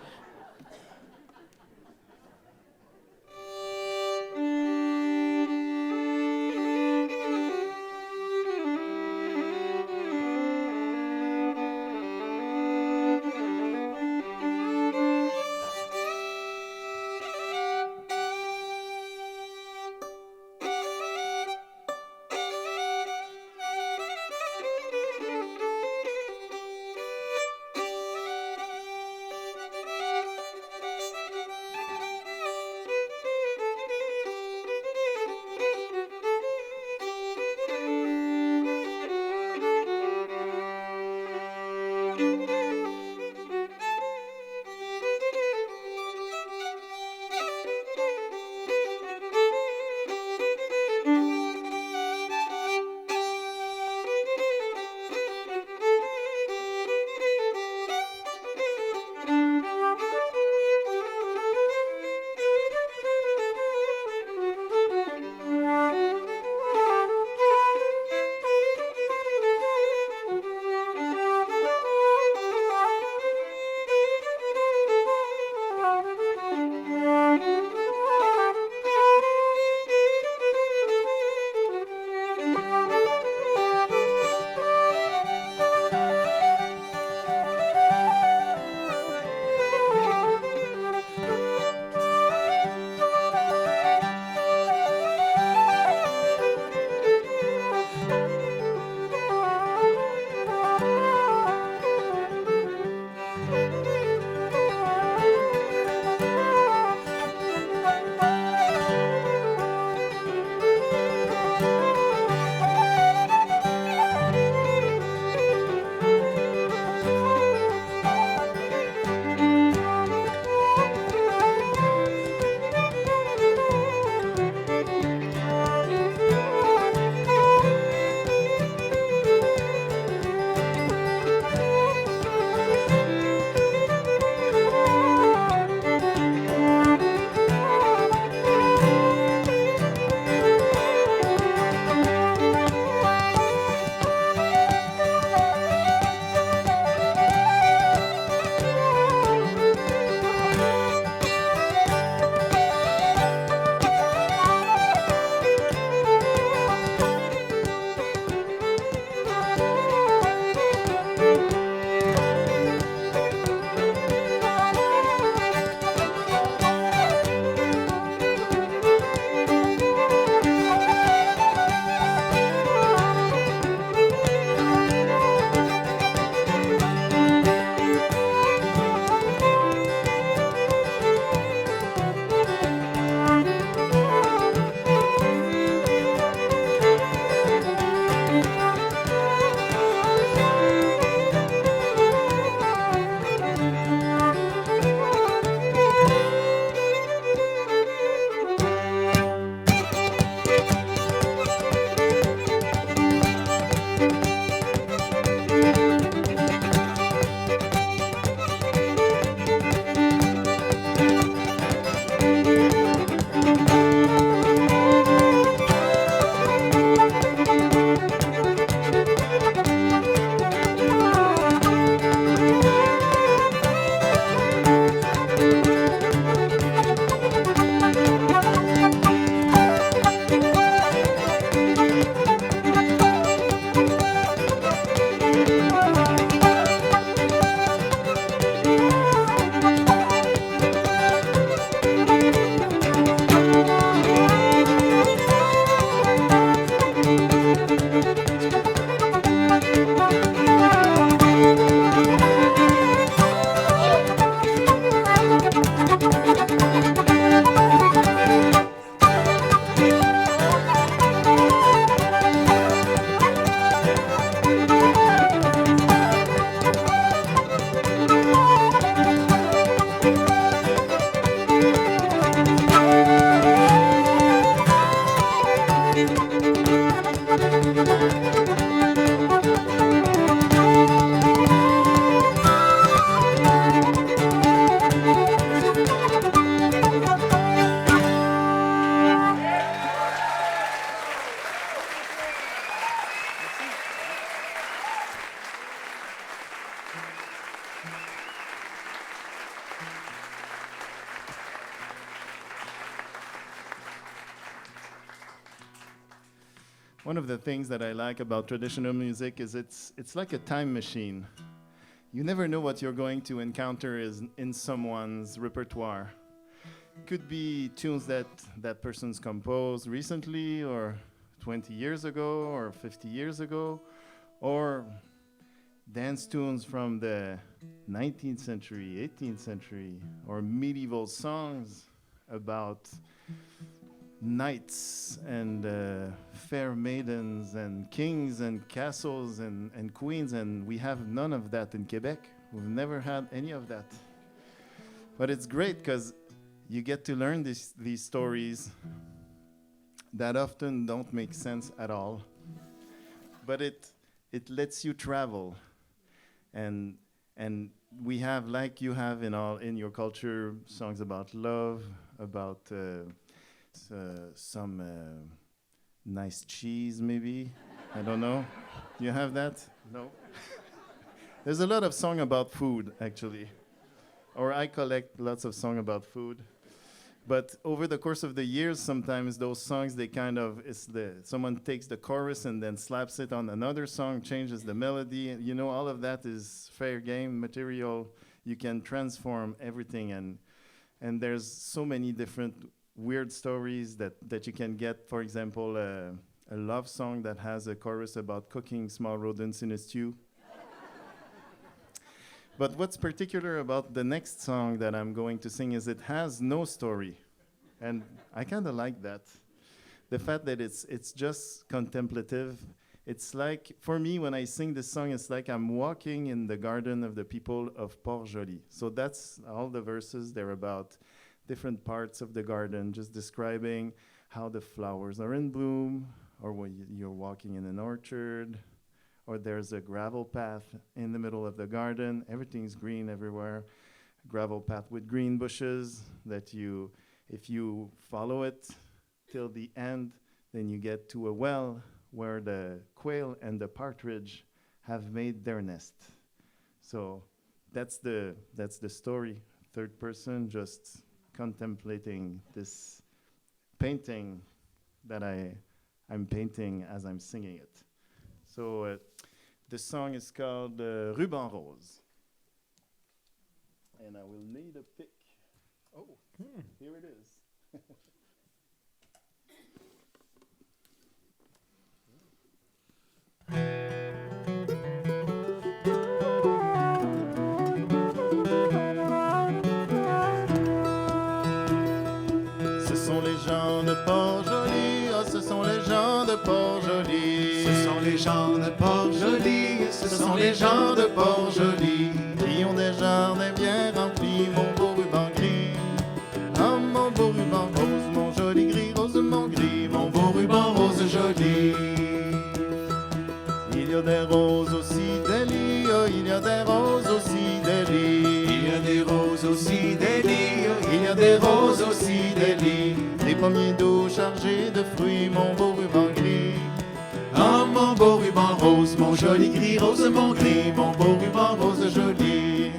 [SPEAKER 2] one of the things that I like about traditional music is it's like a time machine. You never know what you're going to encounter in someone's repertoire. Could be tunes that that person's composed recently, or 20 years ago, or 50 years ago, or dance tunes from the 19th century, 18th century, or medieval songs about knights and fair maidens and kings and castles and queens, and we have none of that in Quebec. We've never had any of that. But it's great because you get to learn these stories that often don't make sense at all. But it lets you travel. And we have, like you have in your culture, songs about love, about some nice cheese, maybe. I don't know. You have that? No. There's a lot of song about food, actually. Or I collect lots of song about food. But over the course of the years, sometimes those songs, they kind of, someone takes the chorus and then slaps it on another song, changes the melody. You know, all of that is fair game material. You can transform everything. And there's so many different weird stories that you can get. For example, a love song that has a chorus about cooking small rodents in a stew. But what's particular about the next song that I'm going to sing is it has no story. And I kind of like that. The fact that it's just contemplative. It's like, for me, when I sing this song, it's like I'm walking in the garden of the people of Port-Joli. So that's all the verses. They're about different parts of the garden, just describing how the flowers are in bloom, or when you're walking in an orchard, or there's a gravel path in the middle of the garden. Everything's green everywhere. Gravel path with green bushes that if you follow it till the end, then you get to a well where the quail and the partridge have made their nest. So that's the story. Third person, just contemplating this painting that I'm painting as I'm singing it. So the song is called Ruban Rose. And I will need a pick. Oh, here it is. Ce sont les gens de Port-Joli, oh, ce sont les gens de Port-Joli.
[SPEAKER 5] Ce sont les gens de Port-Joli,
[SPEAKER 2] Ce sont les gens de Port-Joli qui ont des jardins bien remplis, mon beau ruban gris. Oh, mon beau ruban rose, mon joli gris, rose, mon gris, mon beau ruban rose joli. Il y a des roses aussi des lits, oh, il y a des roses aussi des lits.
[SPEAKER 5] Il y a des roses aussi des lits,
[SPEAKER 2] Il y a des roses aussi des lits, des pommiers d'eau chargés de fruits, mon beau ruban gris.
[SPEAKER 5] oh mon beau ruban rose, mon joli gris, rose mon gris, mon beau ruban rose joli.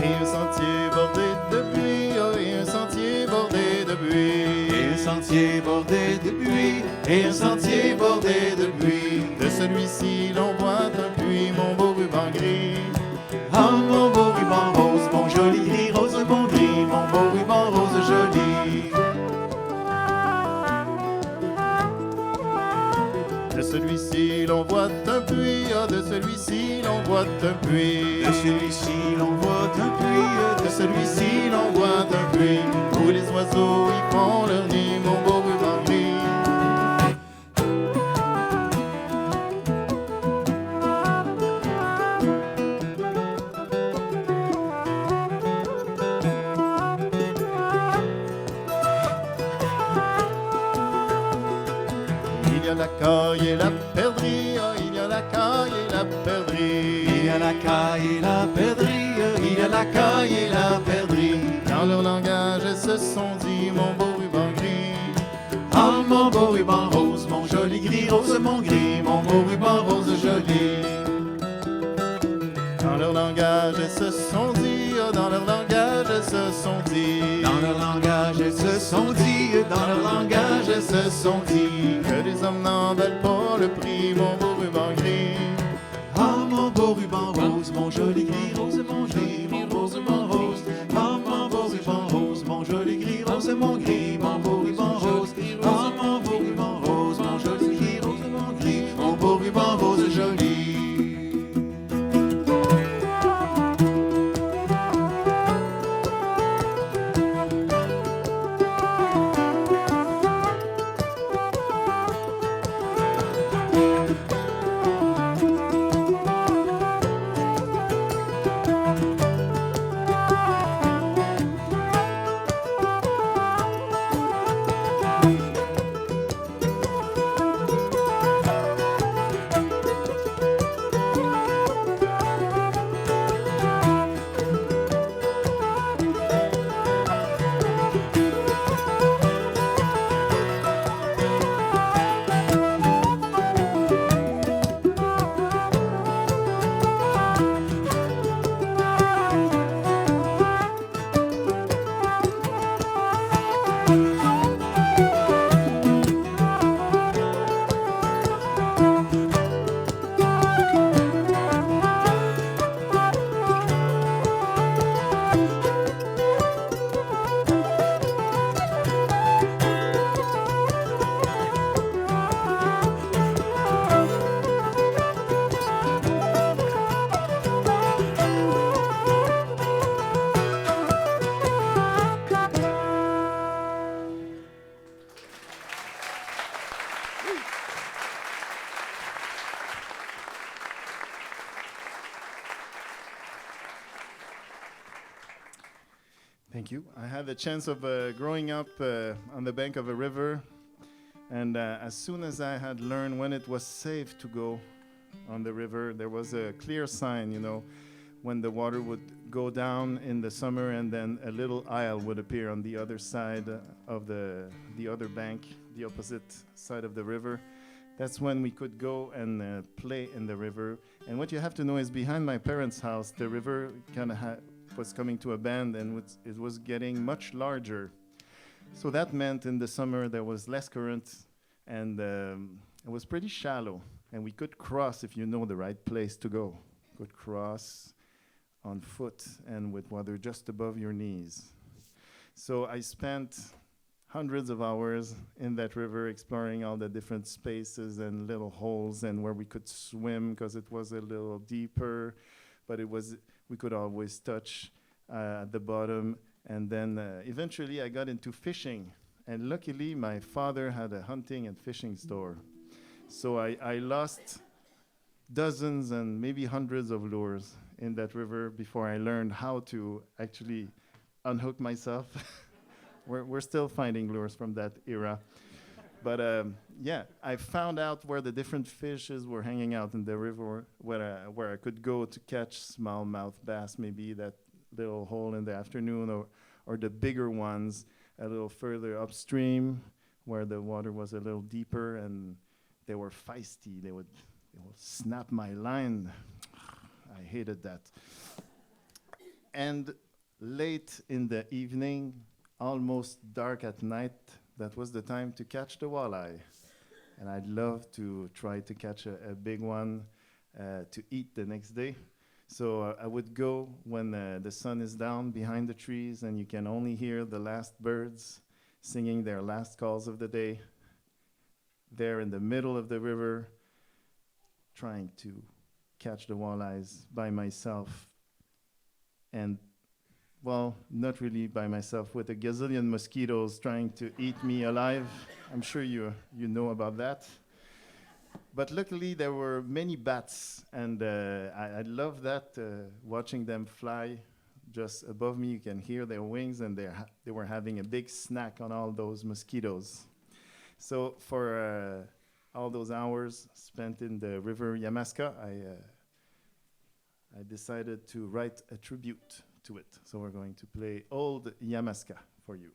[SPEAKER 2] Et un sentier bordé de buis, oh, et un sentier bordé de buis.
[SPEAKER 5] Et un sentier bordé de buis,
[SPEAKER 2] Et un sentier bordé de buis. De celui-ci l'on voit un puits, mon beau ruban gris.
[SPEAKER 5] oh mon beau ruban rose, mon joli gris, rose mon gris, mon beau ruban rose joli.
[SPEAKER 2] De celui-ci l'on voit un puits, oh, de celui-ci l'on voit un puits.
[SPEAKER 5] De celui-ci l'on voit un puits,
[SPEAKER 2] De celui-ci l'on voit un puits, où les oiseaux y font leur nid, mon beau ruban gris. Il y a la caille et la perdrix, oh, il y a la caille et la perdrix.
[SPEAKER 5] il y a la caille et la perdrix,
[SPEAKER 2] Il y a la caille et la perdrix. Dans leur langage, elles se sont dit, mon beau ruban gris.
[SPEAKER 5] oh mon beau ruban rose, mon joli gris, rose mon gris, mon beau ruban rose joli.
[SPEAKER 2] Dans leur langage, elles se sont dit, oh, dans leur langage, elles se sont dit.
[SPEAKER 5] Dans leur langage, elles se sont dit dans leur langage,
[SPEAKER 2] se sont dit que les hommes n'en valent pas le prix, mon beau ruban gris.
[SPEAKER 5] oh mon beau ruban rose, mon joli gris rose, mon gris, mon beau ruban rose. Oh mon beau ruban rose, mon joli gris rose, mon gris, mon beau ruban rose. Oh mon beau ruban rose, mon joli gris rose, mon gris, mon beau ruban rose joli.
[SPEAKER 2] Thank you. I had the chance of growing up on the bank of a river, and as soon as I had learned when it was safe to go on the river, there was a clear sign, you know, when the water would go down in the summer and then a little isle would appear on the other side of the other bank, the opposite side of the river. That's when we could go and play in the river. And what you have to know is behind my parents' house, the river kind of was coming to a bend, and it was getting much larger. So that meant in the summer there was less current, and it was pretty shallow. And we could cross if you know the right place to go. Could cross on foot and with water just above your knees. So I spent hundreds of hours in that river exploring all the different spaces and little holes and where we could swim because it was a little deeper, but we could always touch at the bottom. And then eventually I got into fishing, and luckily my father had a hunting and fishing store. So I lost dozens and maybe hundreds of lures in that river before I learned how to actually unhook myself. We're still finding lures from that era. But yeah, I found out where the different fishes were hanging out in the river, where I could go to catch smallmouth bass, maybe that little hole in the afternoon, or the bigger ones a little further upstream, where the water was a little deeper and they were feisty. They would snap my line. I hated that. And late in the evening, almost dark at night, that was the time to catch the walleye. And I'd love to try to catch a big one to eat the next day. So I would go when the sun is down behind the trees and you can only hear the last birds singing their last calls of the day, there in the middle of the river, trying to catch the walleyes by myself. And well, not really by myself, with a gazillion mosquitoes trying to eat me alive. I'm sure you know about that. But luckily, there were many bats, and I love that, watching them fly just above me. You can hear their wings, and they were having a big snack on all those mosquitoes. So for all those hours spent in the river Yamaska, I decided to write a tribute to it. So we're going to play Old Yamaska for you.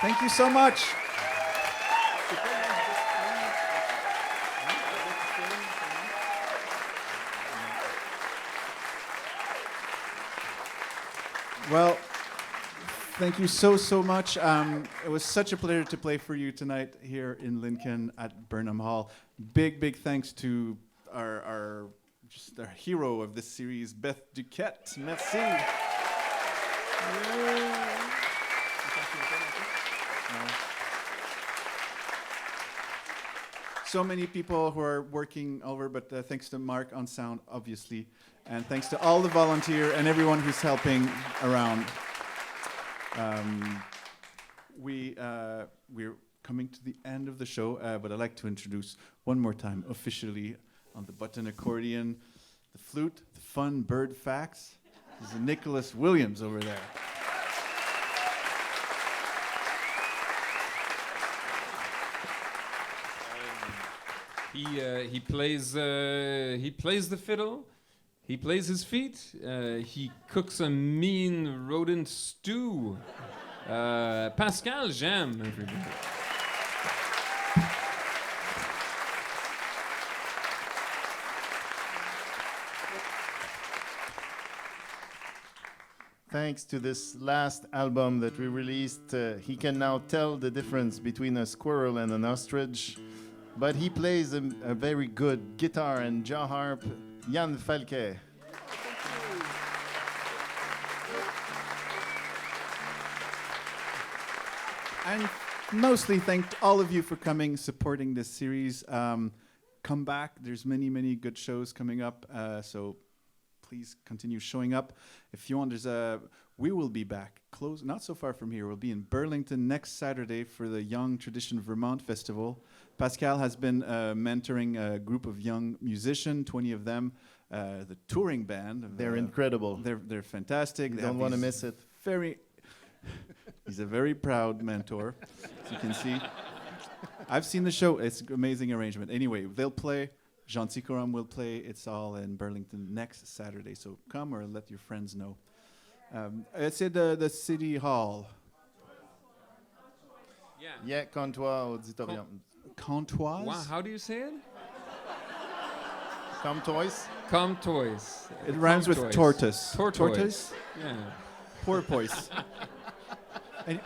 [SPEAKER 5] Thank you so much. Well, thank you so much. It was such a pleasure to play for you tonight here in Lincoln at Burnham Hall. Big thanks to our hero of this series, Beth Duquette. Merci. So many people who are working over, but thanks to Mark on sound, obviously, and thanks to all the volunteer and everyone who's helping around. We're coming to the end of the show, but I'd like to introduce one more time officially on the button accordion, the flute, the fun bird facts. This is Nicholas Williams over there.
[SPEAKER 4] He plays the fiddle. He plays his feet. He cooks a mean rodent stew. Pascal, j'aime everybody.
[SPEAKER 2] Thanks to this last album that we released, he can now tell the difference between a squirrel and an ostrich. But he plays a very good guitar and jaw harp, Jan Falke.
[SPEAKER 5] And mostly thank all of you for coming, supporting this series. Come back. There's many good shows coming up. So please continue showing up. If you want, we will be back close, not so far from here. We'll be in Burlington next Saturday for the Young Tradition Vermont Festival. Pascal has been mentoring a group of young musicians, 20 of them, the touring band.
[SPEAKER 2] They're incredible.
[SPEAKER 5] They're fantastic.
[SPEAKER 2] You don't want to miss it.
[SPEAKER 5] He's a very proud mentor, as you can see. I've seen the show. It's an amazing arrangement. Anyway, they'll play. Genticorum will play. It's all in Burlington next Saturday. So come or let your friends know. It's at the City Hall.
[SPEAKER 2] Yeah, Comptoir Auditorium.
[SPEAKER 5] Comptoise?
[SPEAKER 4] Wow, how do you say it?
[SPEAKER 2] Comptoise?
[SPEAKER 4] Comtoise.
[SPEAKER 5] It rhymes with tortoise.
[SPEAKER 4] Tortoise. Yeah.
[SPEAKER 5] Porpoise. And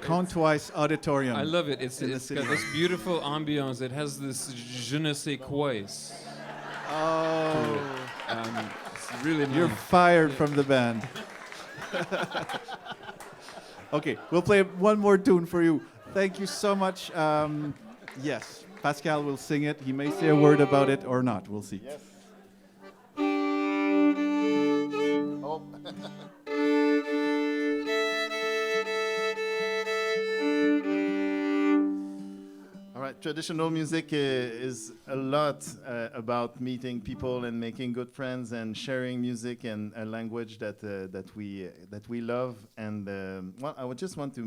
[SPEAKER 5] Comptoise Auditorium.
[SPEAKER 4] I love it. It's
[SPEAKER 5] in the
[SPEAKER 4] got
[SPEAKER 5] city.
[SPEAKER 4] this beautiful ambiance. It has this je ne sais quoi.
[SPEAKER 5] Oh,
[SPEAKER 4] It's really
[SPEAKER 5] you're
[SPEAKER 4] nice.
[SPEAKER 5] fired from the band. Okay, we'll play one more tune for you. Thank you so much. Yes, Pascal will sing it. He may say a word about it or not. We'll see.
[SPEAKER 2] Yes. Oh. All right, traditional music is a lot about meeting people and making good friends and sharing music and a language that we love. And well, I would just want to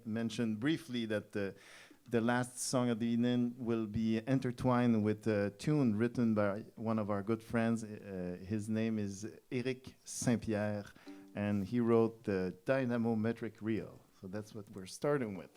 [SPEAKER 2] mention briefly that the last song of the evening will be intertwined with a tune written by one of our good friends. His name is Eric Saint-Pierre, and he wrote the Dynamometric Reel. So that's what we're starting with.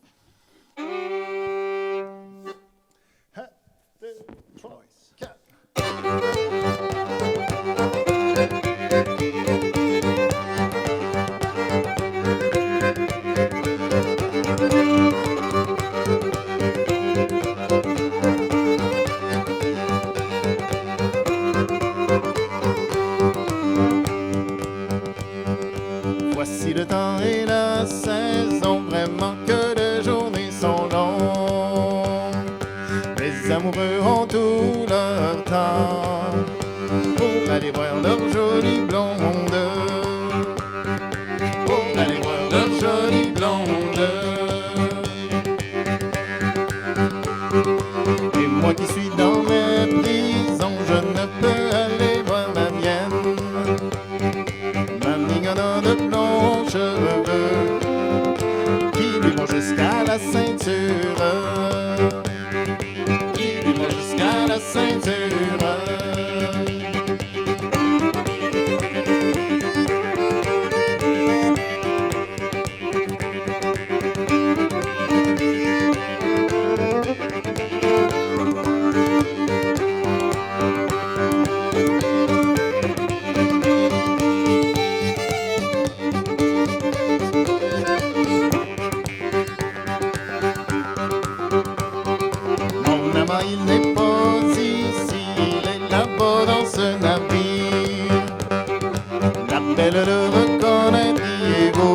[SPEAKER 2] Voici le temps et la saison, vraiment que les journées sont longues. Les amoureux ont tout leur temps pour aller voir leur jolie blonde. Pour aller voir leur jolie blonde. Et moi qui suis dans mes prisons, je ne peux aller voir la mienne. Ma mignonne de blonds cheveux qui lui vont jusqu'à la ceinture. Qui lui vont jusqu'à la ceinture. Il n'est pas ici, il est là-bas dans ce navire. La belle le reconnaît, Diego,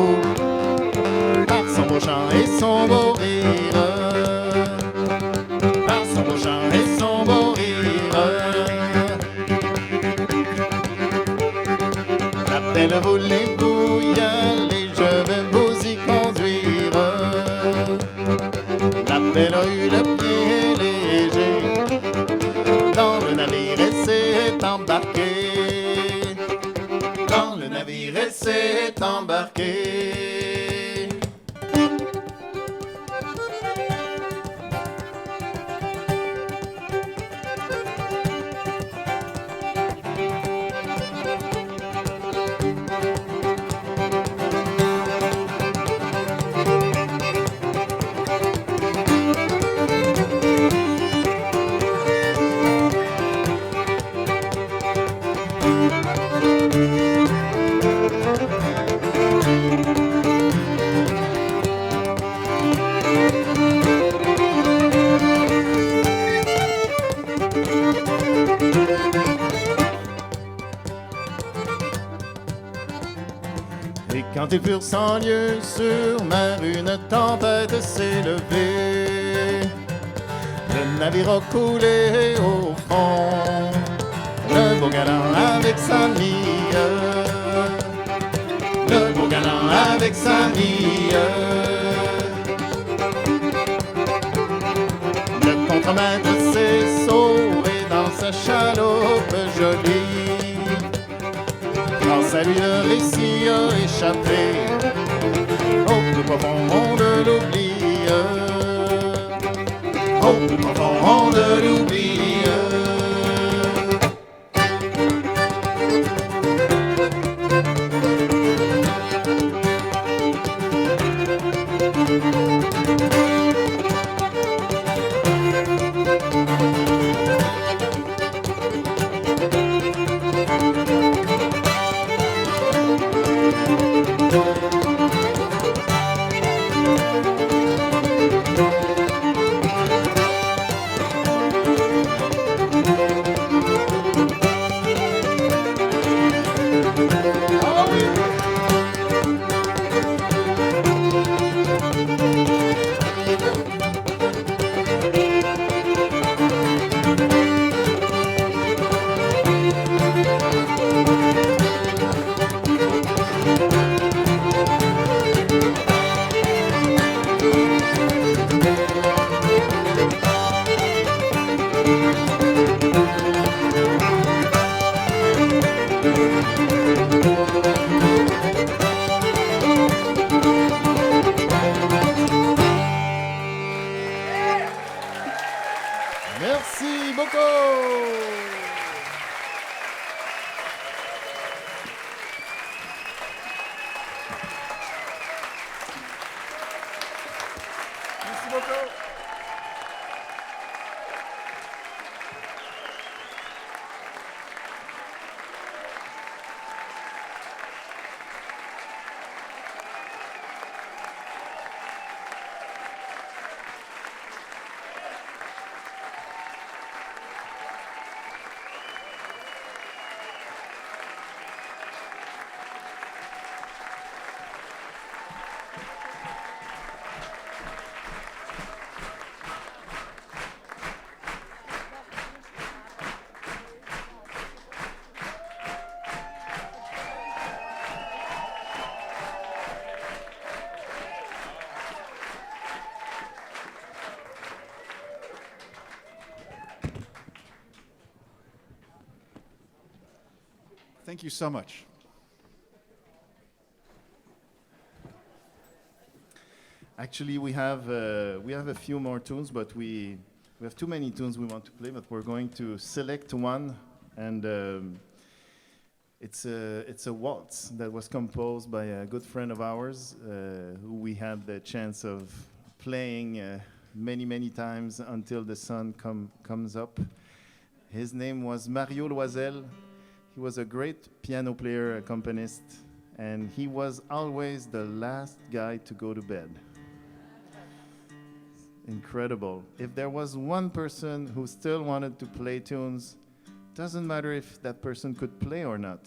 [SPEAKER 2] par son beau chant et son beau rire. Par son beau chant et son beau rire. La belle, voulez-vous y aller, je vais vous y conduire. La belle a eu le pied léger dans le navire et s'est embarquée. Dans le navire et s'est embarquée. Quand ils furent 100 lieues sur mer, une tempête s'est levée. Le navire a coulé au fond, le beau galant avec sa mie, le beau galant avec sa mie. Le contremaître s'est sauvé dans sa chaloupe jolie. Grâce à lui, le récit a échappé au plus profond de l'oubli. Au plus profond de l'oubli. Merci beaucoup. Merci beaucoup.
[SPEAKER 5] Thank you so much.
[SPEAKER 2] Actually, we have a few more tunes, but we have too many tunes we want to play. But we're going to select one, and it's a waltz that was composed by a good friend of ours, who we had the chance of playing many times until the sun comes up. His name was Mario Loisel. He was a great piano player, accompanist, and he was always the last guy to go to bed. Incredible. If there was one person who still wanted to play tunes, doesn't matter if that person could play or not,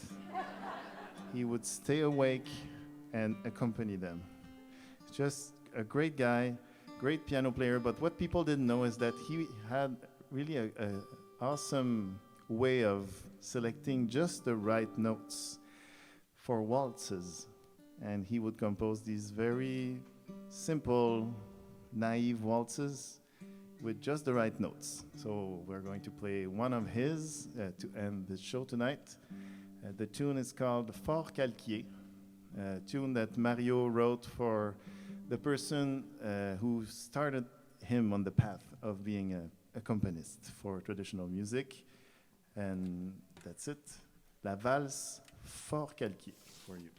[SPEAKER 2] he would stay awake and accompany them. Just a great guy, great piano player, but what people didn't know is that he had really a awesome way of selecting just the right notes for waltzes, and he would compose these very simple, naive waltzes with just the right notes. So we're going to play one of his to end the show tonight. The tune is called Fort Calquier, a tune that Mario wrote for the person who started him on the path of being an accompanist for traditional music. And that's it. La valse Fort Calquier for you.